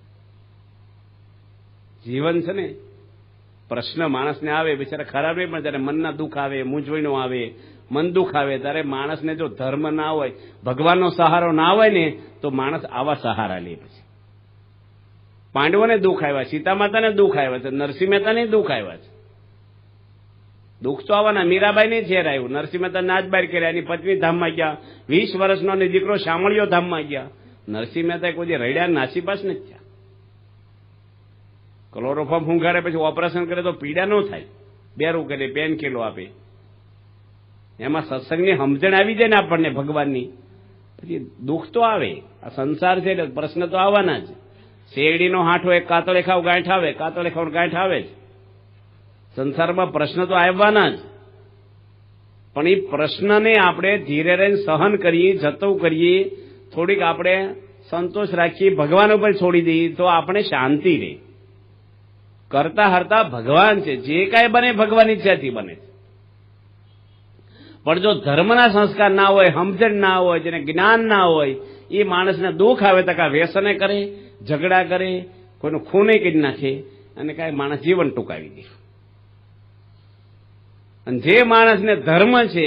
Speaker 2: જીવન છે ને, પ્રશ્ન માણસને આવે, બિચારા ખરાબ નહીં, પણ જયારે મનના દુઃખ આવે, મૂંઝવણો આવે, મન દુઃખ આવે, ત્યારે માણસને જો ધર્મ ના હોય, ભગવાનનો સહારો ના હોય ને, તો માણસ આવા સહારા લે. પછી પાંડવોને દુઃખ આવ્યા, સીતા માતાને દુઃખ આવ્યા છે, નરસિંહ મહેતાને દુઃખ આવ્યા છે. દુઃખ તો આવવાના. મીરાબાઈને ઝેર આવ્યું, નરસિંહ મહેતા નાચ બહાર કર્યા, એની પત્ની ધામમાં ગયા, 20 વર્ષનો અને દીકરો શામળિયો ધામમાં ગયા. નરસિંહ મહેતા કોઈ રડ્યા નાસીપાસ નથી થયા. ક્લોરોફોર્મ ફૂંકાડે, પછી ઓપરેશન કરે તો પીડા ન થાય, બેરું કરે, પેન કિલો આપે. એમાં સત્સંગની સમજણ આવી જાય ને આપણને ભગવાનની, પછી દુઃખ તો આવે. આ સંસાર છે એટલે પ્રશ્ન તો આવવાના જ. શેરડીનો હાંઠો એક કાતળે ખાવ ગાંઠ આવે, કાતળે ખાવ ગાંઠ આવે જ. સંસારમાં પ્રશ્ન તો આવવાના જ, પણ એ પ્રશ્નને આપણે ધીરે રહીને સહન કરીએ, જતું કરીએ, થોડીક આપણે સંતોષ રાખીએ, ભગવાન ઉપર છોડી દઈએ, તો આપણે શાંતિ રહે. કરતા હરતા ભગવાન છે, જે કાંઈ બને ભગવાન ઈચ્છાથી બને છે. પણ જો ધર્મના સંસ્કાર ના હોય, સમજણ ના હોય, જેને જ્ઞાન ના હોય, એ માણસને દુઃખ આવે તો કાં વ્યસને કરે, ઝઘડા કરે, કોઈનું ખૂને કરી નાખે, અને કાંઈ માણસ જીવન ટૂંકાવી દે. અને જે માણસને ધર્મ છે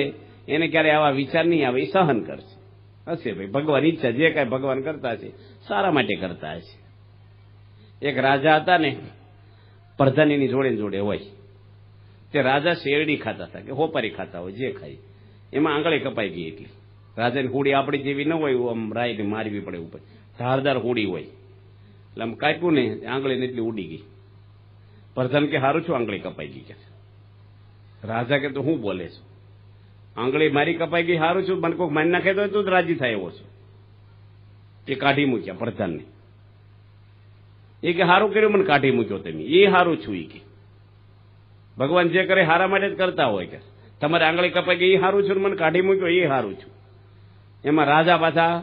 Speaker 2: એને ક્યારે આવા વિચાર નહીં આવે, એ સહન કરશે. હશે ભાઈ ભગવાન ઈચ્છા, જે કાંઈ ભગવાન કરતા છે સારા માટે કરતા હશે. એક રાજા હતા ને, પ્રધાનીની જોડે હોય. તે રાજા શેરડી ખાતા હતા કે હોપારી ખાતા હોય, જે ખાય એમાં આંગળી કપાઈ ગઈ. એટલી રાજાની હોડી આપણી જેવી ન હોય, આમ રાઈને મારવી પડે ઉપર, ધારદાર હોડી હોય. એટલે આમ કાપ્યું ને આંગળીને એટલી ઉડી ગઈ. પ્રધાન કે હારું છું આંગળી કપાઈ ગઈ કે. રાજા કે તો હું બોલે છું, આંગળી મારી કપાઈ ગઈ હારું છું, મને કોઈક મારી નાખે તો તું જ રાજી થાય એવો છું. એ કાઢી મૂક્યા પ્રધાનને. એ કે હારું કર્યું મને કાઢી મૂક્યો તમે, એ હારું છું. એ કે ભગવાન જે કરે હારા માટે જ કરતા હોય કે તમારે આંગળી કપાઈ ગઈ એ હારું છું, મને કાઢી મૂક્યો એ હારું છું. એમાં રાજા પાછા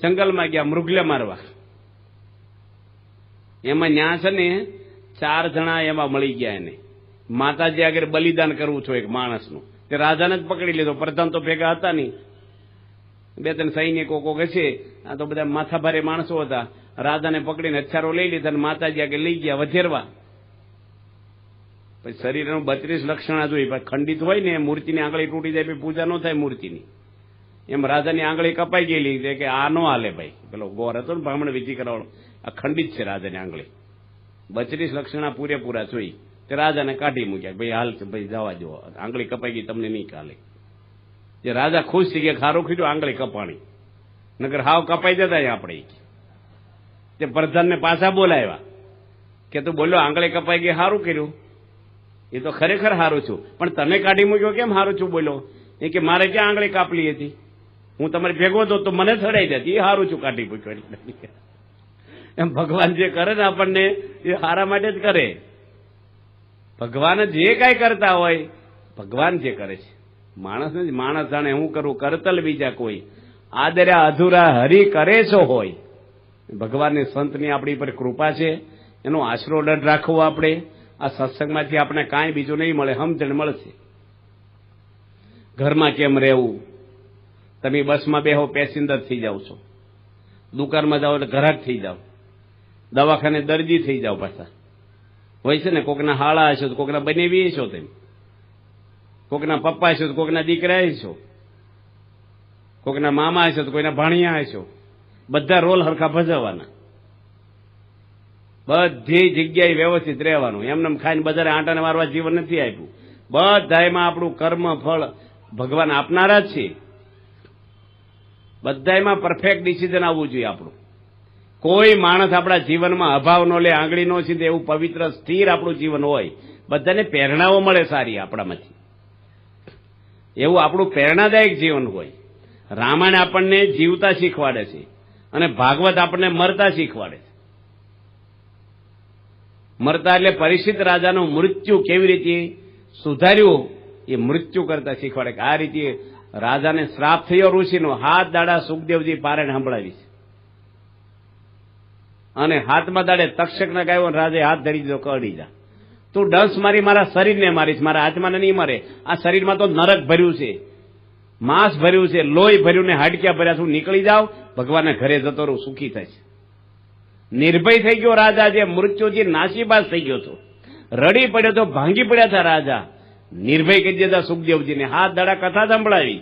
Speaker 2: જંગલમાં ગયા મૃગલે મારવા. એમાં ન્યા છે ને 4 જણા એમાં મળી ગયા એને. માતાજી આગળ બલિદાન કરવું છું એક માણસનું, તે રાજાને જ પકડી લીધો. પ્રધાન તો ભેગા હતા નહીં, 2-3 સૈનિકો કોક હશે, આ તો બધા માથાભારે માણસો હતા. રાજાને પકડીને હથિયારો લઈ લીધા અને માતાજી આગળ લઈ ગયા વધેરવા. પછી શરીરનું 32 લક્ષણા જોઈ, ખંડિત હોય ને મૂર્તિની આંગળી તૂટી જાય, પૂજા ન થાય મૂર્તિની. એમ રાજાની આંગળી કપાઈ ગયેલી કે આ નો હાલે ભાઈ. પેલો ગોર હતો ને બ્રાહ્મણ વિધિ કરાવવાનો, આ ખંડિત છે રાજાની આંગળી. 32 લક્ષણા પૂરેપૂરા જોઈ તે રાજાને કાઢી મૂક્યા. ભાઈ હાલ છે ભાઈ, જવા દો, આંગળી કપાઈ ગઈ, તમને નહીં ચાલે. જે રાજા ખુશ થઈ ગયા, ખારું ખીધું આંગળી કપાણી, નગર હાવ કપાઈ જતા આપણે. તે પ્રધાનને પાછા બોલાવ્યા કે તું બોલ્યો આંગળી કપાઈ ગઈ, સારું કર્યું, એ તો ખરેખર સારું છું, પણ તમે કાઢી મૂક્યો કેમ સારું છું બોલ્યો? એ કે મારે ક્યાં આંગળી કાપલી હતી, હું તમારે ભેગો હતો તો મને થડાઈ જતી, એ સારું છું કાઢી મૂક્યો. એમ ભગવાન જે કરે ને આપણને એ સારા માટે જ કરે. ભગવાન જે કાંઈ કરતા હોય, ભગવાન જે કરે છે, માણસ ને માણસ જાણે હું કરું કરતલ બીજા કોઈ, આદર્યા અધૂરા હરી કરે છો હોય. ભગવાનની સંતની આપણી પર કૃપા છે, એનો આશરો ડર રાખવો. આપણે આ સત્સંગમાંથી આપણે કાંઈ બીજું નહીં મળે, સમજણ મળશે. ઘરમાં કેમ રહેવું, તમે બસમાં બેહો પેસેન્જર થઈ જાવ છો, દુકાનમાં જાઓ એટલે ગ્રાહક થઈ જાઓ, દવાખાને દર્દી થઈ જાઓ પાછા. હોય છે ને, કોકના હાળા હશો તો કોકના બનેવી છો, તેમ કોકના પપ્પા હશો તો કોકના દીકરા હશો, કોકના મામા હશો તો કોઈના ભાણિયા હશો. બધા રોલ હરખા ભજવવાના, બધી જગ્યાએ વ્યવસ્થિત રહેવાનું. એમને ખાઈને બજારે આંટાને મારવા જીવન નથી આપ્યું. બધામાં આપણું કર્મ ફળ ભગવાન આપનારા જ છે. બધામાં પરફેક્ટ ડિસિઝન આવવું જોઈએ આપણું. કોઈ માણસ આપણા જીવનમાં અભાવ ન લે, આંગળી નો સીધે, એવું પવિત્ર સ્થિર આપણું જીવન હોય. બધાને પ્રેરણાઓ મળે સારી આપણામાંથી, એવું આપણું પ્રેરણાદાયક જીવન હોય. રામાયણ આપણને જીવતા શીખવાડે છે અને ભાગવત આપણને મરતા શીખવાડે છે. મરતા એટલે પરીક્ષિત રાજાનું મૃત્યુ કેવી રીતે સુધાર્યું એ મૃત્યુ કરતા શીખવાડે. કે આ રીતે રાજાને શ્રાપ થયો ઋષિનો, 7 દાડા સુખદેવજી પારાયણ સંભળાવી છે. અને 7મા દાડે તક્ષકને કહ્યું, રાજાએ હાથ ધરી દીધો, કડી જા, તું ડંસ મારી મારા શરીરને મારીશ, મારા આત્માને નહીં મારે. આ શરીરમાં તો નરક ભર્યું છે, માંસ ભર્યું છે, લોહી ભર્યું ને હાડક્યા ભર્યા, તું નીકળી જાવ, ભગવાનના ઘરે જતો રહું, સુખી થાય છે. નિર્ભય થઈ ગયો રાજા, જે મૃત્યુથી નાસીબાજ થઈ ગયો હતો, રડી પડ્યો તો, ભાંગી પડ્યા હતા રાજા. નિર્ભય કરી દીધા સુખદેવજીને, 7 દાડા કથા સંભળાવી.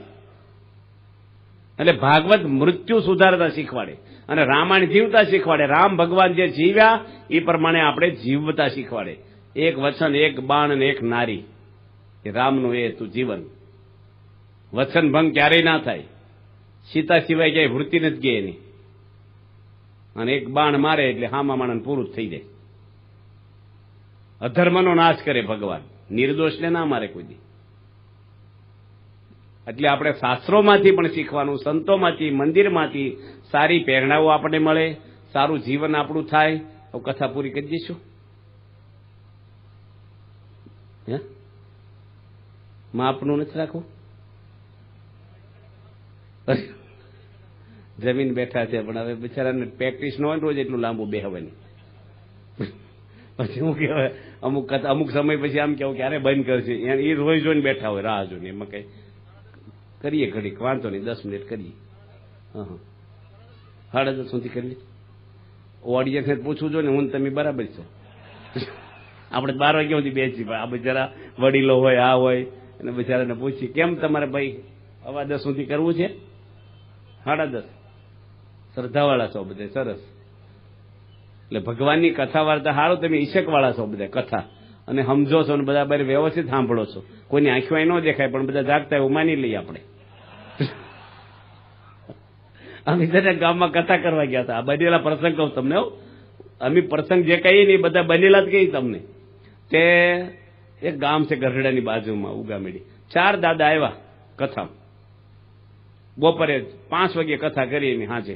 Speaker 2: એટલે ભાગવત મૃત્યુ સુધારતા શીખવાડે અને રામાયણ જીવતા શીખવાડે. રામ ભગવાન જે જીવ્યા એ પ્રમાણે આપણે જીવતા શીખવાડે. એક વચન, એક બાણ અને એક નારી, એ રામનું એ તું જીવન. વચન ભંગ ક્યારેય ના થાય, સીતા સિવાય ક્યાંય વૃત્તિ નથી ગઈ એની. અને એક બાણ મારે એટલે હામા માણસ પૂરું થઈ જાય. અધર્મનો નાશ કરે ભગવાન, નિર્દોષને ના મારે કોઈ દી. એટલે આપણે શાસ્ત્રોમાંથી પણ શીખવાનું, સંતોમાંથી, મંદિરમાંથી સારી પ્રેરણાઓ આપણને મળે, સારું જીવન આપણું થાય. તો કથા પૂરી કરી દઈશું. હે માપનું નથી રાખવું. જમીન બેઠા છે, પણ હવે બિચારાને પ્રેક્ટિસ ન હોય રોજ એટલું લાંબુ બેહવાની. પછી હું કહેવાય અમુક સમય પછી આમ કેવું ક્યારે બંધ કરશે, એ રોજ જોઈને બેઠા હોય, રાહ જોઈને. એમાં કઈ કરીએ ઘડીક, વાંધો નહીં, 10 મિનિટ કરીએ. હા, 10:30 સુધી કરી. ઓડિયન્સને પૂછવું જોઈએ ને, હું તમે બરાબર છો. આપણે 12 વાગ્યા સુધી બેસી, આ બિચારા વડીલો હોય, આ હોય, અને બિચારાને પૂછી કેમ તમારે ભાઈ 10:15 સુધી કરવું છે? 10:30 શ્રદ્ધાવાળા છો બધે, સરસ. એટલે ભગવાનની કથા વાર્તા સારું, તમે ઈશકવાળા છો બધા, કથા અને સમજો છો ને બધા બાર વ્યવસ્થિત સાંભળો છો. કોઈની આંખમાં ન દેખાય પણ બધા જાગતા એવું માની લઈએ આપણે. અમે છે ગામમાં કથા કરવા ગયા હતા. આ બનેલા પ્રસંગ કહું તમને. અમે પ્રસંગ જે કહીએ ને બધા બનેલા જ કહીએ તમને. તે એક ગામ છે ગરડાની બાજુમાં ઉગામેડી. 4 દાદા આવ્યા કથા. બપોરે 5 વાગે કથા કરી એની હાજે.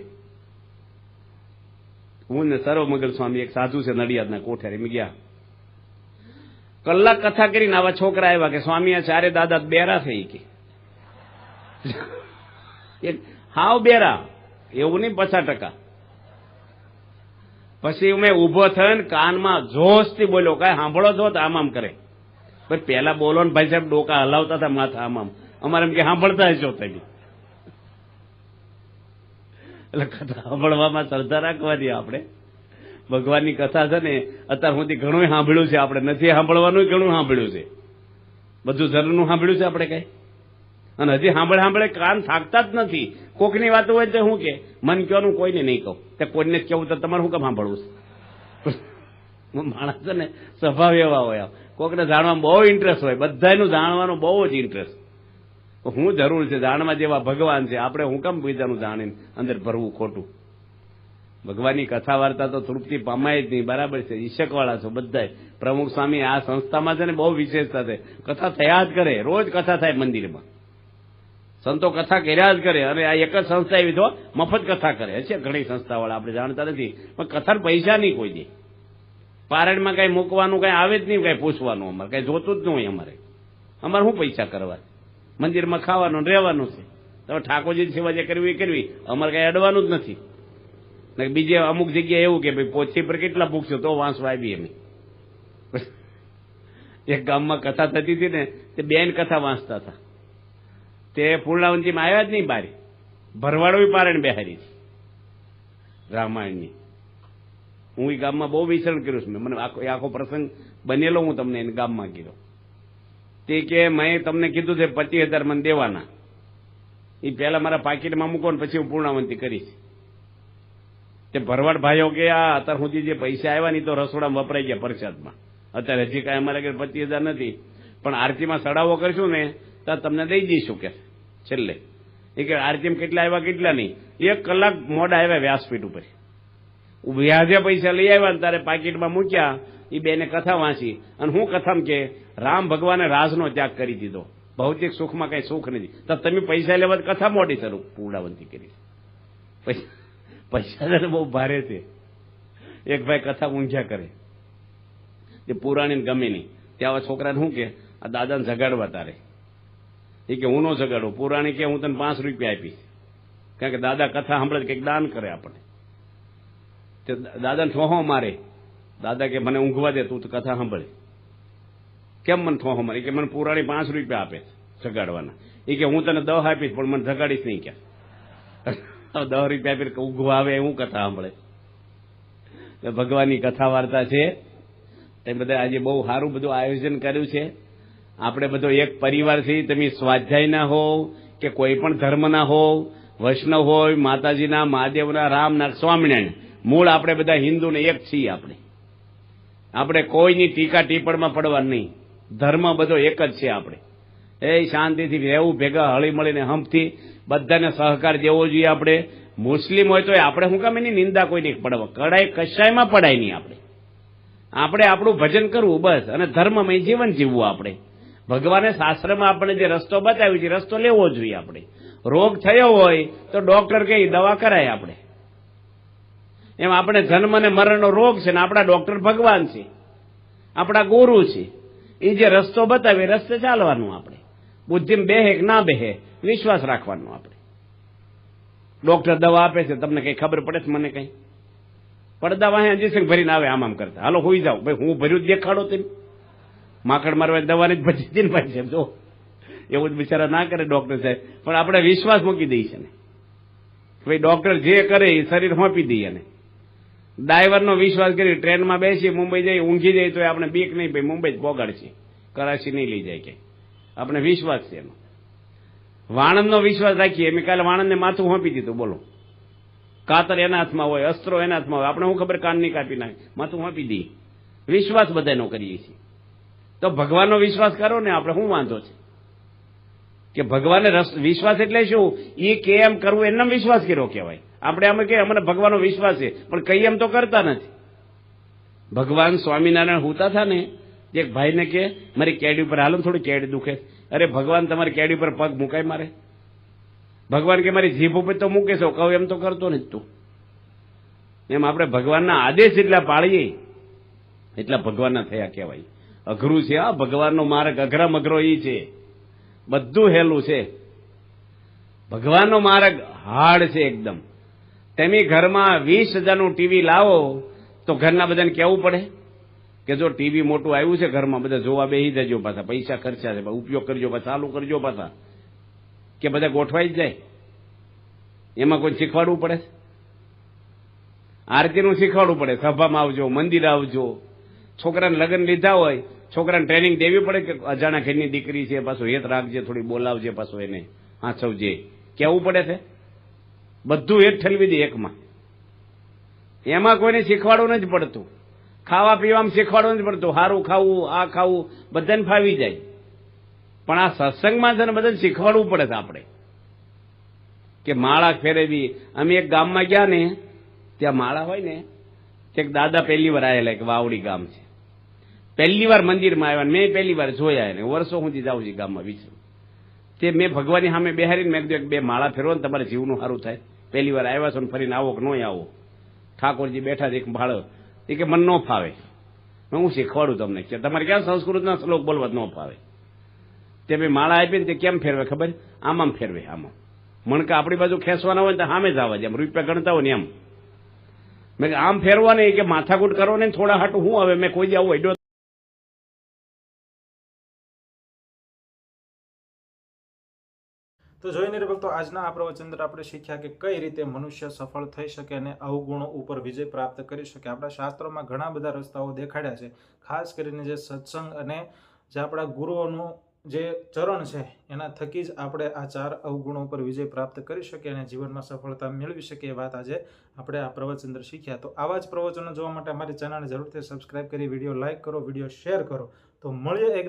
Speaker 2: હું ને સર્વમંગલ સ્વામી એક સાધુ છે નડિયાદના કોઠારે એમ ગયા. કલાક કથા કરીને આવા છોકરા આવ્યા કે સ્વામી આ 4 દાદા બેરા થઈ કે હાવ બેરા એવું નહીં 50%. પછી મેં ઉભો થઈને કાનમાં જોશથી બોલ્યો કાંઈ સાંભળો છો તો આમ કરે. પણ પેલા બોલો ને ભાઈ સાહેબ ડોકા હલાવતા હતા માથા આમ અમારે એમ કે સાંભળતા હશો તમે. એટલે કથા સાંભળવામાં શ્રદ્ધા રાખવાની. આપણે ભગવાનની કથા છે ને અત્યાર સુધી ઘણું સાંભળ્યું છે. આપણે નથી સાંભળવાનું ઘણું સાંભળ્યું છે. બધું જરૂરનું સાંભળ્યું છે આપણે કઈ. અને હજી સાંભળે કાન થાકતા જ નથી. કોકની વાતો હોય તો શું કે મન કહેવાનું કોઈને નહીં કહું. તે કોઈને જ કેવું તો તમારે શું કામ સાંભળવું છે? માણસ છે ને સ્વભાવ એવા હોય. કોકને જાણવામાં બહુ ઇન્ટરેસ્ટ હોય. બધાનું જાણવાનું બહુ જ ઇન્ટરેસ્ટ. હું જરૂર છે જાણવા જેવા ભગવાન છે. આપણે હું કામ બીજાનું જાણીને અંદર ભરવું ખોટું. ભગવાનની કથા વાર્તા તો તૃપ્તિ પામાય જ નહીં. બરાબર છે. ઈશકવાળા છો બધા. પ્રમુખ સ્વામી આ સંસ્થામાં છે ને બહુ વિશેષતા છે. કથા થયા જ કરે. રોજ કથા થાય મંદિરમાં. સંતો કથા કર્યા જ કરે. અને આ એક જ સંસ્થા એવી તો મફત કથા કરે છે. ઘણી સંસ્થાવાળા આપણે જાણતા નથી. પણ કથા પૈસા નહીં કોઈ દે. પારણમાં કઈ મૂકવાનું કઈ આવે જ નહીં. કઈ પૂછવાનું અમારે કઈ જોતું જ ન હોય. અમારે શું પૈસા કરવા? મંદિરમાં ખાવાનું રહેવાનું છે. તમે ઠાકોરજી સેવા જે કરવી એ કરવી. અમારે કઈ અડવાનું જ નથી. બીજે અમુક જગ્યાએ એવું કે ભાઈ પોથી પર કેટલા પૂછશો તો વાંચવા આવી. એમ એક ગામમાં કથા થતી હતી ને તે બેન કથા વાંચતા હતા. તે પૂર્ણાવંતીમાં આવ્યા જ નહીં. બારી ભરવાડો પારણ બેહારી છે રામાયણની. હું એ ગામમાં બહુ વિચરણ કર્યું છું. મને આખો પ્રસંગ બનેલો હું તમને એને ગામમાં કીધો. તે કે મેં તમને કીધું છે 25,000 મને દેવાના. એ પહેલા મારા પાકીટમાં મૂકો ને પછી હું પૂર્ણાવંતી કરીશ. તે ભરવાડ ભાઈઓ કે આ અત્યાર સુધી જે પૈસા આવ્યા ને તો રસોડામાં વપરાઈ ગયા પ્રસાદમાં. અત્યારે હજી કાંઈ અમારે ઘરે 25,000 નથી. પણ આરતીમાં સડાવો કરશું ને તો તમને દઈ દઈશું કે છેલ્લે. એ કે આરતીમાં કેટલા આવ્યા કેટલા નહીં. 1 કલાક મોડા આવ્યા વ્યાસપીઠ ઉપર. વ્યાજે પૈસા લઈ આવ્યા ને તારે પાકીટમાં મૂક્યા. એ બેને કથા વાંચી. અને હું કથામાં કે રામ ભગવાને રાજનો ત્યાગ કરી દીધો. ભૌતિક સુખમાં કઈ સુખ નથી. તો તમે પૈસા લેવા કથા મોટી શરૂ પૂર્ણાવંતી કરી. પૈસા બહુ ભારે છે. એક ભાઈ કથા ઊંઝા કરે. તે પુરાણીને ગમે નહીં. ત્યાં છોકરાને શું કે આ દાદાને જગાડવા તારે. એ કે હું નો જગાડું. પુરાણી કે હું તને 5 રૂપિયા આપીશ. કારણ કે દાદા કથા સાંભળે કંઈક દાન કરે આપણે. તે દાદાને ઠોહો મારે. દાદા કે મને ઊંઘવા દે તું તો કથા સાંભળે. કેમ મને ઠોહો મારે? કે મને પુરાણી 5 રૂપિયા આપે જગાડવાના. એ કે હું તને 10 આપીશ પણ મને જગાડીશ નહીં. કે 10 રૂપિયા આપી ઊંઘવા આવે હું કથા સાંભળે. ભગવાનની કથા વાર્તા છે. તે બધા આજે બહુ સારું બધું આયોજન કર્યું છે. આપણે બધો એક પરિવાર છીએ. તમે સ્વાધ્યાયના હોવ કે કોઈ પણ ધર્મના હોવ, વૈષ્ણવ હોય, માતાજીના, મહાદેવના, રામના, સ્વામિનારાયણ, મૂળ આપણે બધા હિન્દુને એક છીએ. આપણે કોઈની ટીકા ટીપણમાં પડવા નહીં. ધર્મ બધો એક જ છે. આપણે શાંતિથી રહેવું, ભેગા હળી મળીને હંપથી બધાને સહકાર દેવો જોઈએ. આપણે મુસ્લિમ હોય તો આપણે શું કામ એની નિંદા કોઈની પડવા કશાયમાં પડાય નહીં. આપણે આપણું ભજન કરવું બસ. અને ધર્મમય જીવન જીવવું. આપણે ભગવાને શાસ્ત્રમાં આપણે જે રસ્તો બતાવ્યો છે રસ્તો લેવો જોઈએ. આપણે રોગ થયો હોય તો ડોક્ટર કહે દવા કરાય. આપણે એમ આપણે જન્મ અને મરણનો રોગ છે ને આપણા ડોક્ટર ભગવાન છે, આપણા ગુરુ છે. એ જે રસ્તો બતાવે રસ્તે ચાલવાનું. આપણે બુદ્ધિમાં બેહે કે ના બેહે વિશ્વાસ રાખવાનો. આપણે ડોક્ટર દવા આપે છે તમને કઈ ખબર પડે છે? મને કઈ પડદા વાહે ઇન્જેક્શન ભરીને આવે આમ કરતા. હાલો હોઈ જાવ ભાઈ હું ભર્યું દેખાડો તેમ. માકડ મારવા દવાની જ ભજી દે ને ભાઈ સાહેબ. જો એવું જ બિચારા ના કરે ડોક્ટર સાહેબ. પણ આપણે વિશ્વાસ મૂકી દઈએ છે ને ભાઈ ડોક્ટર જે કરે એ શરીર સોંપી દઈએ. ને ડ્રાઈવરનો વિશ્વાસ કરી ટ્રેનમાં બેસી મુંબઈ જઈ ઊંઘી જાય તો આપણે બીક નહીં ભાઈ મુંબઈ જ પોગાડશે, કરાચી નહીં લઈ જાય. કે આપણે વિશ્વાસ છે એનો. વાણંદનો વિશ્વાસ રાખીએ. મેં કાલે વાણંદને માથું સોંપી દીધું. બોલો કાતર એના હાથમાં હોય, અસ્ત્રો એના હાથમાં હોય. આપણે શું ખબર કાન નહીં કાપી નાખે, માથું સોંપી દઈએ. વિશ્વાસ બધાનો કરીએ છીએ. તો ભગવાનનો વિશ્વાસ કરો ને આપણે શું વાંધો છે? કે ભગવાનને વિશ્વાસ એટલે શું? એ કે એમ કરવું એનો વિશ્વાસ કર્યો કહેવાય. આપણે આમ કે અમને ભગવાનનો વિશ્વાસ છે, પણ કઈ એમ તો કરતા નથી. ભગવાન સ્વામિનારાયણ હોતા હતા ને, એક ભાઈને કે મારી કેડી ઉપર હાલો, થોડી કેડી દુખે. અરે ભગવાન તમારી કેડી ઉપર પગ મુકાય મારે? ભગવાન કે મારી જીભ ઉપર તો મૂકે છો, કહું એમ તો કરતો નથી તું. એમ આપણે ભગવાનના આદેશ જેટલા પાળીએ એટલા ભગવાનના થયા કહેવાય. અઘરું છે આ ભગવાનનો માર્ગ, અઘરામ અઘરો એ છે. બધું હેલું છે. ભગવાનનો માર્ગ હાર્ડ છે એકદમ. તમે ઘરમાં 20,000નું ટીવી લાવો તો ઘરના બધાને કહેવું પડે કે જો ટીવી મોટું આવ્યું છે ઘરમાં, બધા જોવા બેસી જજો, પાછા પૈસા ખર્ચા છે, ઉપયોગ કરજો, પાછા ચાલુ કરજો પાછા, કે બધા ગોઠવાઈ જ જાય. એમાં કોઈ શીખવાડવું પડે? આરતીનું શીખવાડવું પડે, સભામાં આવજો, મંદિર આવજો. છોકરાને લગ્ન લીધા હોય, છોકરાને ટ્રેનિંગ દેવી પડે કે અજાણા ઘરની દીકરી છે, પાછું હેત રાખજે, થોડી બોલાવજે, પાછું એને હાંચવજે, કહેવું પડે છે. બધું હેત ઠલવી દે એકમાં. એમાં કોઈને શીખવાડવું નથી પડતું. ખાવા પીવામાં શીખવાડવું નથી પડતું. સારું ખાવું, આ ખાવું બધાને ફાવી જાય. પણ આ સત્સંગમાં છે ને બધાને શીખવાડવું પડે છે આપણે, કે માળા ફેરવી. અમે એક ગામમાં ગયા ને, ત્યાં માળા હોય ને, એક દાદા પહેલી વાર આવેલા, એક વાવડી ગામ છે, પહેલી વાર મંદિરમાં આવ્યા. મેં પહેલી વાર જોયા એને, વર્ષો સુધી જાઉં છું ગામમાં વિચાર. તે મેં ભગવાનની સામે બેહારીને મેં કીધું, બે માળા ફેરવો ને તમારે જીવનું સારું થાય. પહેલી વાર આવ્યા છો ને ફરીને આવો કે નહીં આવો. ઠાકોરજી બેઠા છે, એક ભાળો, એ કે મને ન ફાવે. હું શીખવાડું તમને, કે તમારે ક્યાં સંસ્કૃતના શ્લોક બોલવા ન ફાવે. તે મેં માળા આપી ને તે કેમ ફેરવે ખબર? આમ ફેરવે, આમાં. મણકા આપણી બાજુ ખેંચવાના હોય ને તો સામે જ આવવા, જેમ રૂપિયા ગણતા હોય ને એમ. મેં આમ ફેરવા નહીં, કે માથાકૂટ કરો ને થોડા હાટું હું હવે મેં કોઈ દી આવું હેડ્યો.
Speaker 1: તો જોઈને રે ભક્તો, આજના આ પ્રવચન અંદર આપણે શીખ્યા કે કઈ રીતે મનુષ્ય સફળ થઈ શકે અને અવગુણો ઉપર વિજય પ્રાપ્ત કરી શકે. આપણા શાસ્ત્રોમાં ઘણા બધા રસ્તાઓ દેખાડ્યા છે. ખાસ કરીને જે સત્સંગ અને જે આપણા ગુરુઓનું જે ચરણ છે એના થકી જ આપણે આ 4 અવગુણો ઉપર વિજય પ્રાપ્ત કરી શકીએ અને જીવનમાં સફળતા મેળવી શકીએ. એ વાત આજે આપણે આ પ્રવચન અંદર શીખ્યા. તો આવા જ પ્રવચનો જોવા માટે અમારી ચેનલને જરૂરથી સબસ્ક્રાઇબ કરી, વિડીયો લાઇક કરો, વિડીયો શેર કરો. તો મળીએ એક